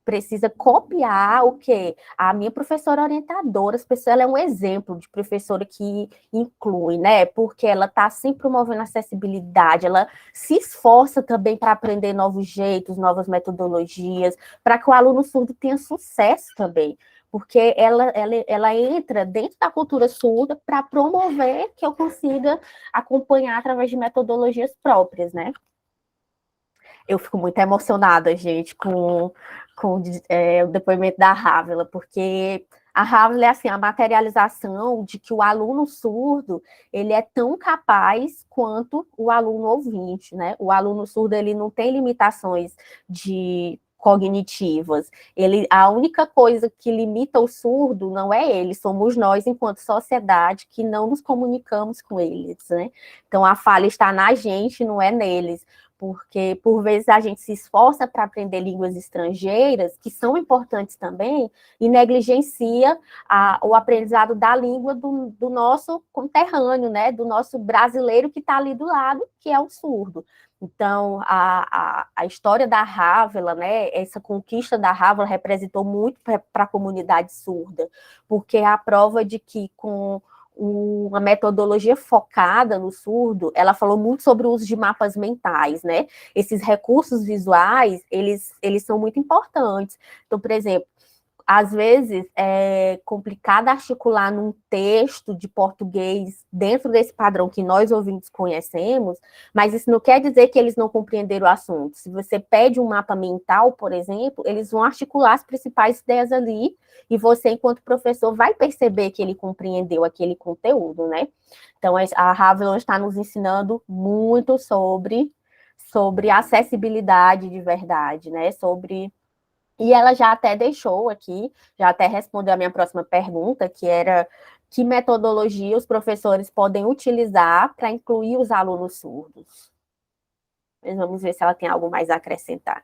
precisa copiar o quê? A minha professora orientadora, ela é um exemplo de professora que inclui, né? Porque ela está sempre promovendo acessibilidade, ela se esforça também para aprender novos jeitos, novas metodologias, para que o aluno surdo tenha sucesso também. Porque ela entra dentro da cultura surda para promover que eu consiga acompanhar através de metodologias próprias, né? Eu fico muito emocionada, gente, com o depoimento da Rávila, porque a Rávila é assim, a materialização de que o aluno surdo, ele é tão capaz quanto o aluno ouvinte, né? O aluno surdo, ele não tem limitações cognitivas. A única coisa que limita o surdo não é ele, somos nós, enquanto sociedade, que não nos comunicamos com eles, né? Então, a falha está na gente, não é neles, porque, por vezes, a gente se esforça para aprender línguas estrangeiras, que são importantes também, e negligencia o aprendizado da língua do nosso conterrâneo, né? Do nosso brasileiro que está ali do lado, que é o surdo. Então, a história da Rávila, né, essa conquista da Rávila representou muito para a comunidade surda, porque é a prova de que com uma metodologia focada no surdo, ela falou muito sobre o uso de mapas mentais, né? Esses recursos visuais, eles são muito importantes. Então, por exemplo, às vezes é complicado articular num texto de português dentro desse padrão que nós ouvintes conhecemos, mas isso não quer dizer que eles não compreenderam o assunto. Se você pede um mapa mental, por exemplo, eles vão articular as principais ideias ali e você, enquanto professor, vai perceber que ele compreendeu aquele conteúdo, né? Então, a Havelon está nos ensinando muito sobre acessibilidade de verdade, né? E ela já até deixou aqui, já até respondeu a minha próxima pergunta, que era que metodologia os professores podem utilizar para incluir os alunos surdos. Mas vamos ver se ela tem algo mais a acrescentar.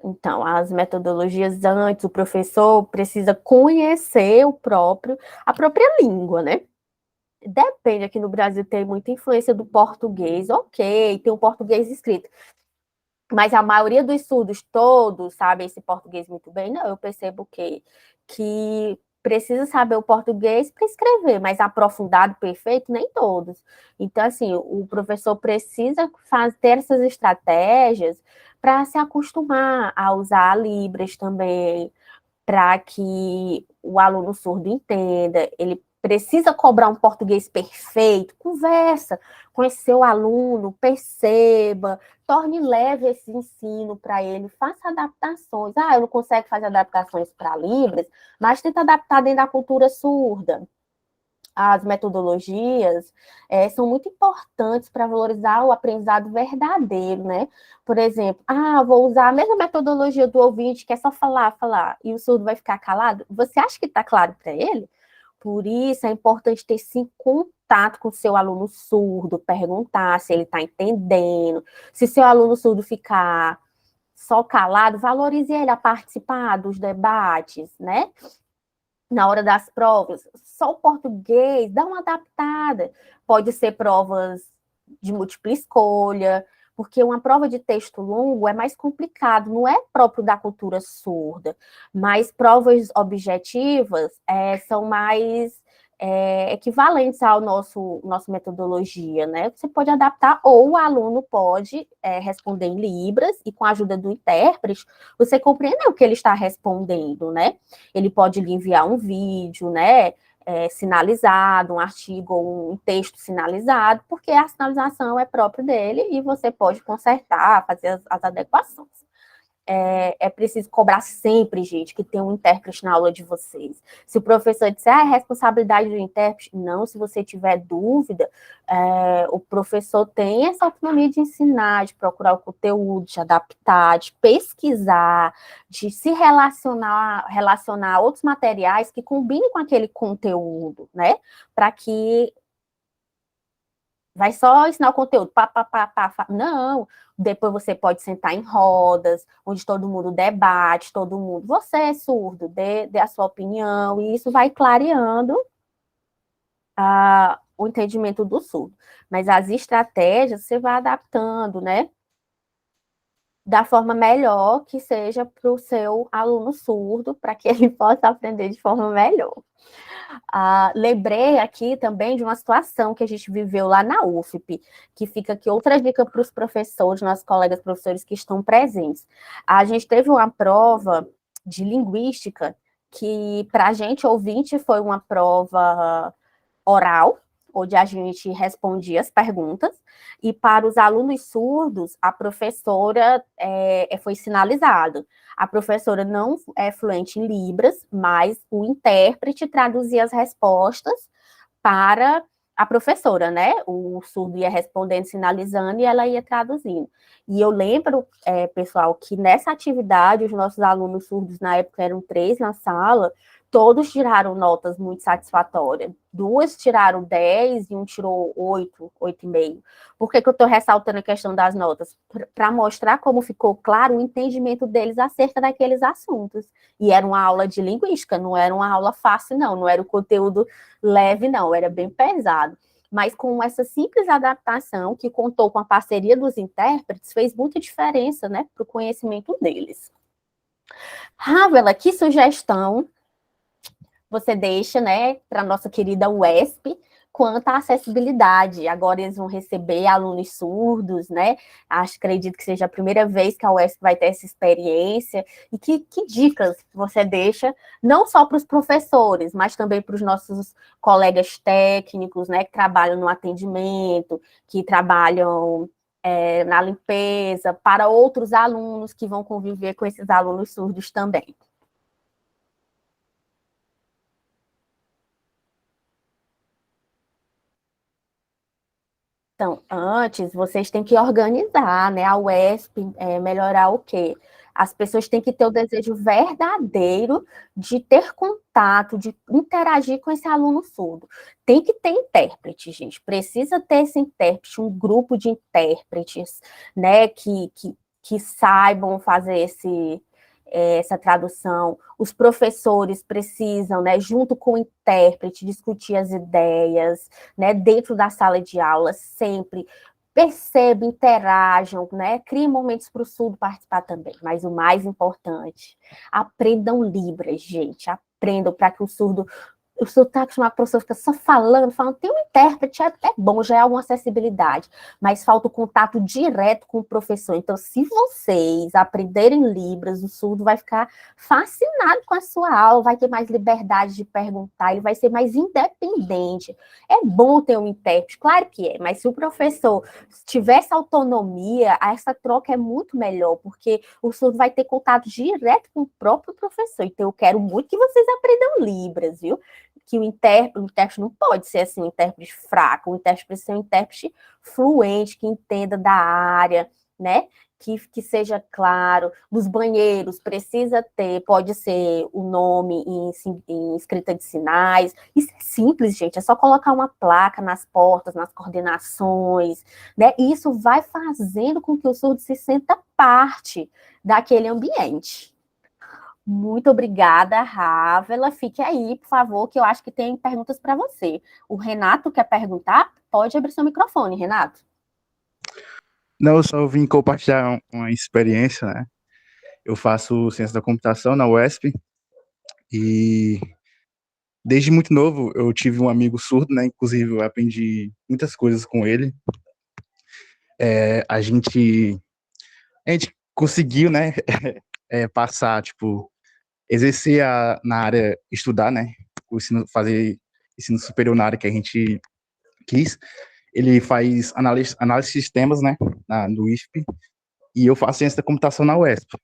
Então, as metodologias antes, o professor precisa conhecer a própria língua, né? Depende, aqui no Brasil tem muita influência do português, ok, tem o português escrito. Mas a maioria dos surdos todos sabem esse português muito bem. Não, eu percebo que precisa saber o português para escrever, mas aprofundado, perfeito, nem todos. Então, assim, o professor precisa ter essas estratégias para se acostumar a usar Libras também, para que o aluno surdo entenda, ele precisa cobrar um português perfeito, conversa com esse seu aluno, perceba, torne leve esse ensino para ele, faça adaptações. Eu não consigo fazer adaptações para Libras, mas tenta adaptar dentro da cultura surda. As metodologias são muito importantes para valorizar o aprendizado verdadeiro, né? Por exemplo, vou usar a mesma metodologia do ouvinte, que é só falar, e o surdo vai ficar calado. Você acha que está claro para ele? Por isso é importante ter sim contato com o seu aluno surdo, perguntar se ele está entendendo. Se seu aluno surdo ficar só calado, valorize ele a participar dos debates, né? Na hora das provas, só o português, dá uma adaptada. Pode ser provas de múltipla escolha, porque uma prova de texto longo é mais complicado, não é próprio da cultura surda, mas provas objetivas são mais equivalentes ao nossa metodologia, né? Você pode adaptar, ou o aluno pode responder em Libras, e com a ajuda do intérprete, você compreende o que ele está respondendo, né? Ele pode lhe enviar um vídeo, né? Sinalizado, um artigo ou um texto sinalizado, porque a sinalização é própria dele e você pode consertar, fazer as adequações. é preciso cobrar sempre, gente, que tem um intérprete na aula de vocês. Se o professor disser, é responsabilidade do intérprete, não, se você tiver dúvida, o professor tem essa autonomia de ensinar, de procurar o conteúdo, de adaptar, de pesquisar, de se relacionar a outros materiais que combinem com aquele conteúdo, né? Para que vai só ensinar o conteúdo, pá, pá, pá, pá, pá. Não, depois você pode sentar em rodas, onde todo mundo debate, todo mundo, você é surdo, dê a sua opinião, e isso vai clareando o entendimento do surdo. Mas as estratégias você vai adaptando, né? Da forma melhor que seja para o seu aluno surdo, para que ele possa aprender de forma melhor. Lembrei aqui também de uma situação que a gente viveu lá na UFP, que fica aqui outra dica para os professores, nossos colegas professores que estão presentes. A gente teve uma prova de linguística que, para a gente, ouvinte, foi uma prova oral, onde a gente respondia as perguntas, e para os alunos surdos, a professora foi sinalizado. A professora não é fluente em Libras, mas o intérprete traduzia as respostas para a professora, né? O surdo ia respondendo, sinalizando, e ela ia traduzindo. E eu lembro, pessoal, que nessa atividade, os nossos alunos surdos, na época eram 3 na sala, todos tiraram notas muito satisfatórias. 2 tiraram 10 e um tirou 8, 8,5. Por que eu estou ressaltando a questão das notas? Para mostrar como ficou claro o entendimento deles acerca daqueles assuntos. E era uma aula de linguística, não era uma aula fácil, não era o conteúdo leve, não, era bem pesado. Mas com essa simples adaptação, que contou com a parceria dos intérpretes, fez muita diferença, né, para o conhecimento deles. Ravela, que sugestão você deixa, né, para a nossa querida UESP, quanto à acessibilidade? Agora eles vão receber alunos surdos, né? Acredito que seja a primeira vez que a UESP vai ter essa experiência. E que dicas você deixa, não só para os professores, mas também para os nossos colegas técnicos, né, que trabalham no atendimento, que trabalham na limpeza, para outros alunos que vão conviver com esses alunos surdos também? Então, antes, vocês têm que organizar, né? A UESP, melhorar o quê? As pessoas têm que ter o desejo verdadeiro de ter contato, de interagir com esse aluno surdo. Tem que ter intérprete, gente. Precisa ter esse intérprete, um grupo de intérpretes, né? Que saibam fazer essa tradução. Os professores precisam, né, junto com o intérprete, discutir as ideias, né, dentro da sala de aula, sempre. Percebam, interajam, né, criem momentos para o surdo participar também. Mas o mais importante, aprendam Libras, gente. Aprendam para que o surdo está acostumado, a professora fica só falando, tem um intérprete, é bom, já é alguma acessibilidade, mas falta o contato direto com o professor. Então, se vocês aprenderem Libras, o surdo vai ficar fascinado com a sua aula, vai ter mais liberdade de perguntar, ele vai ser mais independente. É bom ter um intérprete, claro que é, mas se o professor tiver essa autonomia, essa troca é muito melhor, porque o surdo vai ter contato direto com o próprio professor. Então, eu quero muito que vocês aprendam Libras, viu? Que o intérprete não pode ser assim, um intérprete fraco, o intérprete precisa ser um intérprete fluente, que entenda da área, né? Que seja claro. Nos banheiros precisa ter, pode ser o nome em escrita de sinais. Isso é simples, gente, é só colocar uma placa nas portas, nas coordenações, né? E isso vai fazendo com que o surdo se sinta parte daquele ambiente. Muito obrigada, Rávela. Fique aí, por favor, que eu acho que tem perguntas para você. O Renato quer perguntar? Pode abrir seu microfone, Renato. Não, eu só vim compartilhar uma experiência, né? Eu faço ciência da computação na UESP e desde muito novo eu tive um amigo surdo, né? Inclusive eu aprendi muitas coisas com ele. A gente conseguiu, né? Passar, tipo, exercer na área, estudar, né? Fazer ensino superior na área que a gente quis. Ele faz análise de sistemas, né? No IFP, e eu faço ciência da computação na UESP.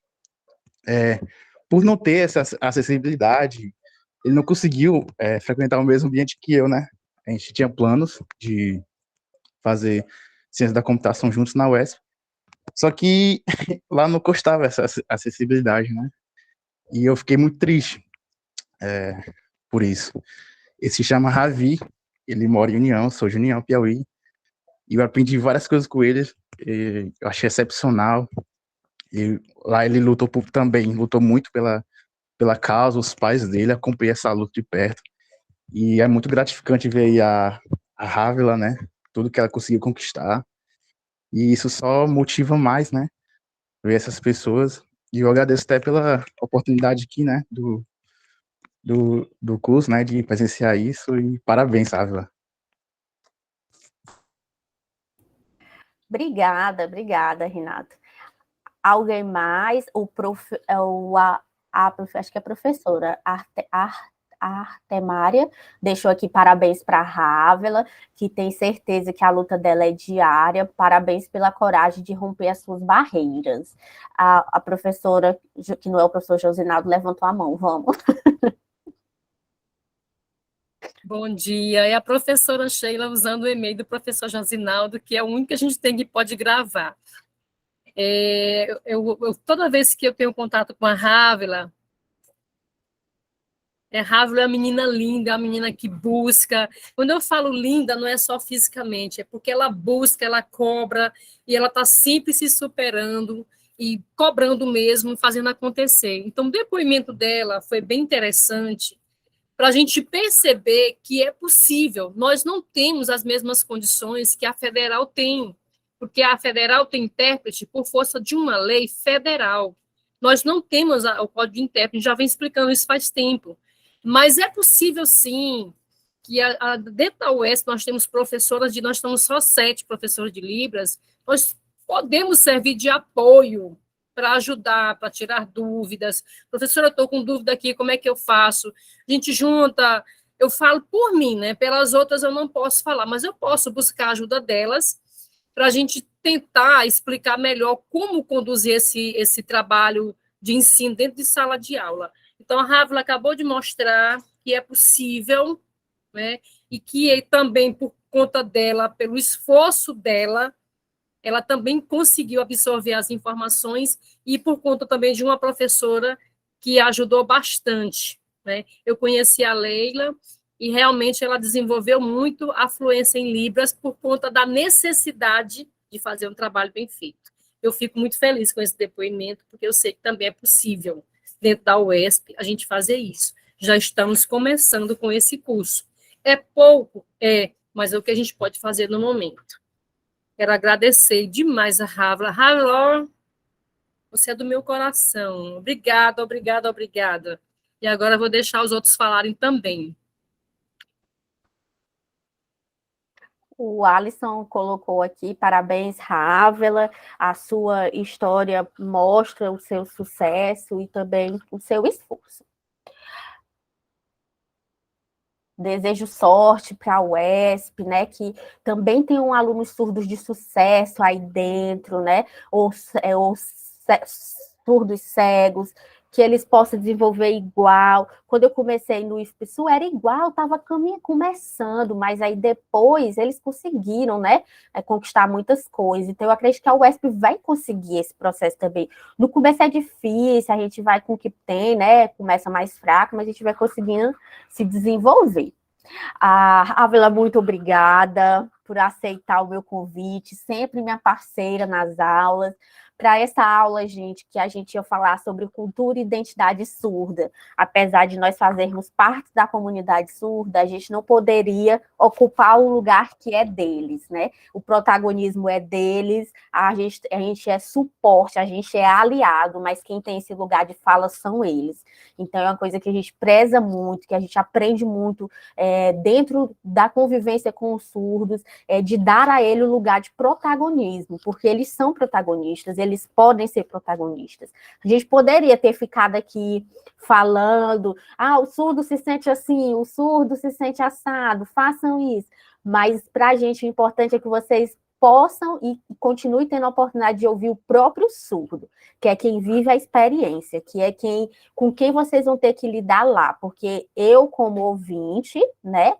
por não ter essa acessibilidade, ele não conseguiu frequentar o mesmo ambiente que eu, né? A gente tinha planos de fazer ciência da computação juntos na UESP, só que lá não costava essa acessibilidade, né? E eu fiquei muito triste por isso. Ele se chama Ravi, ele mora em União, sou de União, Piauí, e eu aprendi várias coisas com ele, e eu achei excepcional. E lá ele lutou muito pela causa, os pais dele, acompanhei essa luta de perto, e é muito gratificante ver aí a Rávila, né, tudo que ela conseguiu conquistar, e isso só motiva mais, né, ver essas pessoas, e eu agradeço até pela oportunidade aqui, né, do curso, né, de presenciar isso, e parabéns, Rávila. Obrigada, Renato. Alguém mais? Acho que é a professora Artemária deixou aqui parabéns para a Rávila, que tem certeza que a luta dela é diária. Parabéns pela coragem de romper as suas barreiras. A professora, que não é o professor Josinaldo, levantou a mão. Vamos. Bom dia. É a professora Sheila usando o e-mail do professor Josinaldo, que é o único que a gente tem que pode gravar. Toda vez que eu tenho contato com a Rávila, a Rávila é uma menina linda, é uma menina que busca. Quando eu falo linda, não é só fisicamente, é porque ela busca, ela cobra, e ela está sempre se superando e cobrando mesmo, fazendo acontecer. Então, o depoimento dela foi bem interessante, para a gente perceber que é possível. Nós não temos as mesmas condições que a federal tem, porque a federal tem intérprete por força de uma lei federal. Nós não temos o código de intérprete, já vem explicando isso faz tempo. Mas é possível, sim, que dentro da UES nós temos nós estamos só 7 professores de Libras, nós podemos servir de apoio para ajudar, para tirar dúvidas. Professora, eu estou com dúvida aqui, como é que eu faço? A gente junta, eu falo por mim, né? Pelas outras eu não posso falar, mas eu posso buscar a ajuda delas para a gente tentar explicar melhor como conduzir esse trabalho de ensino dentro de sala de aula. Então, a Rávila acabou de mostrar que é possível, né? E que também, por conta dela, pelo esforço dela, ela também conseguiu absorver as informações e por conta também de uma professora que ajudou bastante, né? Eu conheci a Leila e realmente ela desenvolveu muito a fluência em Libras por conta da necessidade de fazer um trabalho bem feito. Eu fico muito feliz com esse depoimento, porque eu sei que também é possível, dentro da UESP, a gente fazer isso. Já estamos começando com esse curso. É pouco? Mas é o que a gente pode fazer no momento. Quero agradecer demais a Rávila. Rávila, você é do meu coração. Obrigada, obrigada, obrigada. E agora eu vou deixar os outros falarem também. O Alisson colocou aqui, parabéns, Rávila, a sua história mostra o seu sucesso e também o seu esforço. Desejo sorte para a UESP, né, que também tem alunos surdos de sucesso aí dentro, né, ou surdos cegos, que eles possam desenvolver igual. Quando eu comecei no IFPSU, era igual, estava começando, mas aí depois eles conseguiram, né, conquistar muitas coisas. Então, eu acredito que a UESP vai conseguir esse processo também. No começo é difícil, a gente vai com o que tem, né, começa mais fraco, mas a gente vai conseguindo se desenvolver. A Ávila, muito obrigada por aceitar o meu convite, sempre minha parceira nas aulas. Para essa aula, gente, que a gente ia falar sobre cultura e identidade surda. Apesar de nós fazermos parte da comunidade surda, a gente não poderia ocupar o lugar que é deles, né? O protagonismo é deles, a gente é suporte, a gente é aliado, mas quem tem esse lugar de fala são eles. Então, é uma coisa que a gente preza muito, que a gente aprende muito dentro da convivência com os surdos, de dar a ele o lugar de protagonismo, porque eles são protagonistas, eles podem ser protagonistas. A gente poderia ter ficado aqui falando, o surdo se sente assim, o surdo se sente assado, façam isso, mas para a gente o importante é que vocês possam e continuem tendo a oportunidade de ouvir o próprio surdo, que é quem vive a experiência, que é com quem vocês vão ter que lidar lá, porque eu, como ouvinte, né,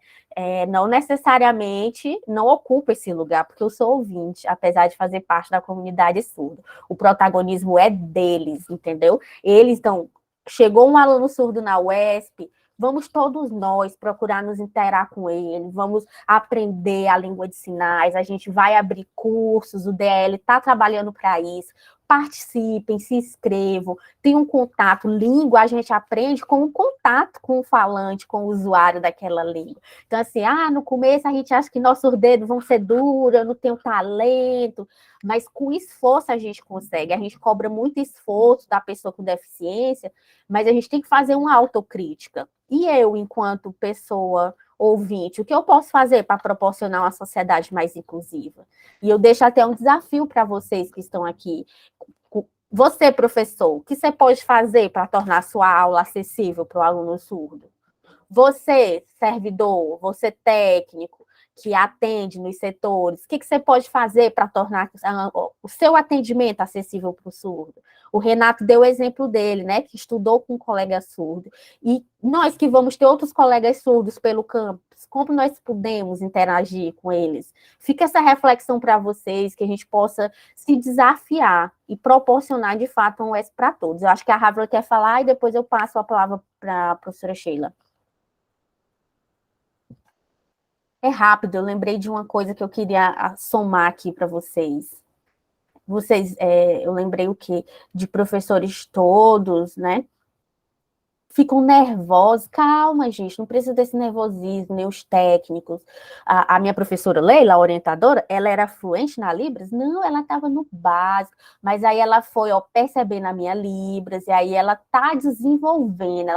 não necessariamente não ocupo esse lugar, porque eu sou ouvinte, apesar de fazer parte da comunidade surda. O protagonismo é deles, entendeu? Eles estão... Chegou um aluno surdo na UESP, vamos todos nós procurar nos interar com ele, vamos aprender a língua de sinais, a gente vai abrir cursos, o DL está trabalhando para isso. Participem, se inscrevam, tenham um contato. Língua a gente aprende com o contato com o falante, com o usuário daquela língua. Então, assim, no começo a gente acha que nossos dedos vão ser duros, eu não tenho talento, mas com esforço a gente consegue. A gente cobra muito esforço da pessoa com deficiência, mas a gente tem que fazer uma autocrítica. E eu, enquanto pessoa ouvinte, o que eu posso fazer para proporcionar uma sociedade mais inclusiva? E eu deixo até um desafio para vocês que estão aqui. Você, professor, o que você pode fazer para tornar a sua aula acessível para o aluno surdo? Você, servidor, você técnico, que atende nos setores, o que você pode fazer para tornar o seu atendimento acessível para o surdo? O Renato deu o exemplo dele, né, que estudou com um colega surdo. E nós que vamos ter outros colegas surdos pelo campus, como nós podemos interagir com eles? Fica essa reflexão para vocês, que a gente possa se desafiar e proporcionar, de fato, um UESP para todos. Eu acho que a Ravel quer falar e depois eu passo a palavra para a professora Sheila. É rápido, eu lembrei de uma coisa que eu queria somar aqui para vocês. Eu lembrei o quê? De professores todos, né? Ficam nervosos. Calma, gente, não precisa desse nervosismo, nem os técnicos. A minha professora Leila, a orientadora, ela era fluente na Libras? Não, ela estava no básico, mas aí ela foi, percebendo a minha Libras, e aí ela está desenvolvendo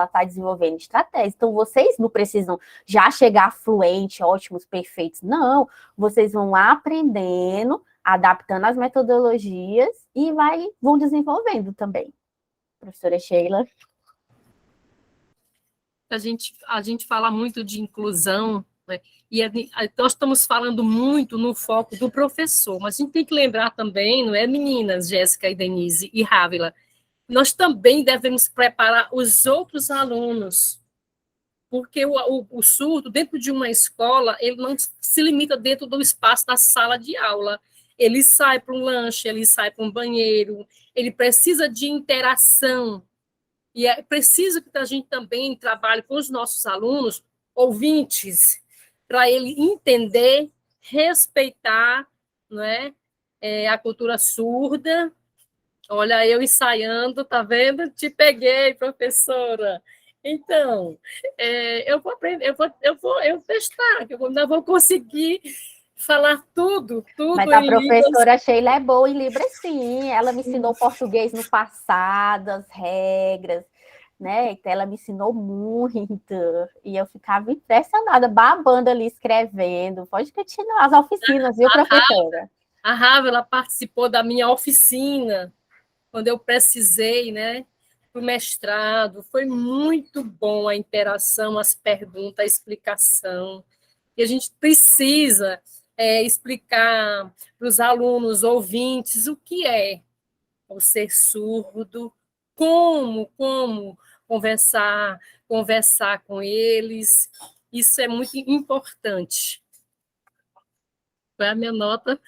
estratégias. Então, vocês não precisam já chegar fluente, ótimos, perfeitos. Não, vocês vão aprendendo, adaptando as metodologias e vão desenvolvendo também. Professora Sheila. A gente fala muito de inclusão, né? E nós estamos falando muito no foco do professor, mas a gente tem que lembrar também, não é, meninas, Jéssica e Denise e Rávila, nós também devemos preparar os outros alunos, porque o surdo, dentro de uma escola, ele não se limita dentro do espaço da sala de aula, ele sai para um lanche, ele sai para um banheiro, ele precisa de interação. E é preciso que a gente também trabalhe com os nossos alunos, ouvintes, para ele entender, respeitar, não é? A cultura surda. Olha, eu ensaiando, tá vendo? Te peguei, professora. Então, eu vou aprender, eu testar, que eu ainda vou conseguir falar tudo Mas a em professora Libras. Sheila é boa em Libras, sim. Ela me ensinou português no passado, as regras, né? Então, ela me ensinou muito. E eu ficava impressionada, babando ali, escrevendo. Pode continuar as oficinas, viu, professora? A Ravel, ela participou da minha oficina, quando eu precisei, né? Para o mestrado. Foi muito bom a interação, as perguntas, a explicação. E a gente precisa explicar para os alunos, ouvintes, o que é o ser surdo, como conversar com eles. Isso é muito importante. Qual é a minha nota?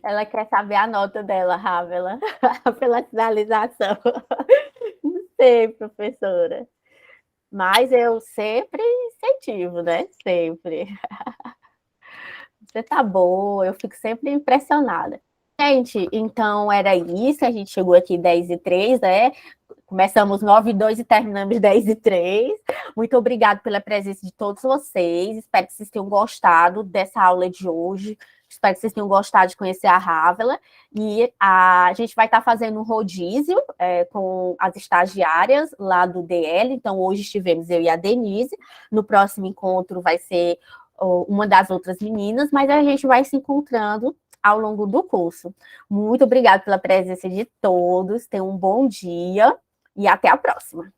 Ela quer saber a nota dela, Rávela, pela finalização. Não sei, professora. Mas eu sempre incentivo, né? Sempre. Você tá boa, eu fico sempre impressionada. Gente, então era isso, a gente chegou aqui 10h03, né? Começamos 9h02 e terminamos 10h03. Muito obrigada pela presença de todos vocês. Espero que vocês tenham gostado dessa aula de hoje. Espero que vocês tenham gostado de conhecer a Rávela. E a gente vai estar fazendo um rodízio com as estagiárias lá do DL. Então, hoje estivemos eu e a Denise. No próximo encontro vai ser uma das outras meninas, mas a gente vai se encontrando ao longo do curso. Muito obrigada pela presença de todos. Tenham um bom dia e até a próxima.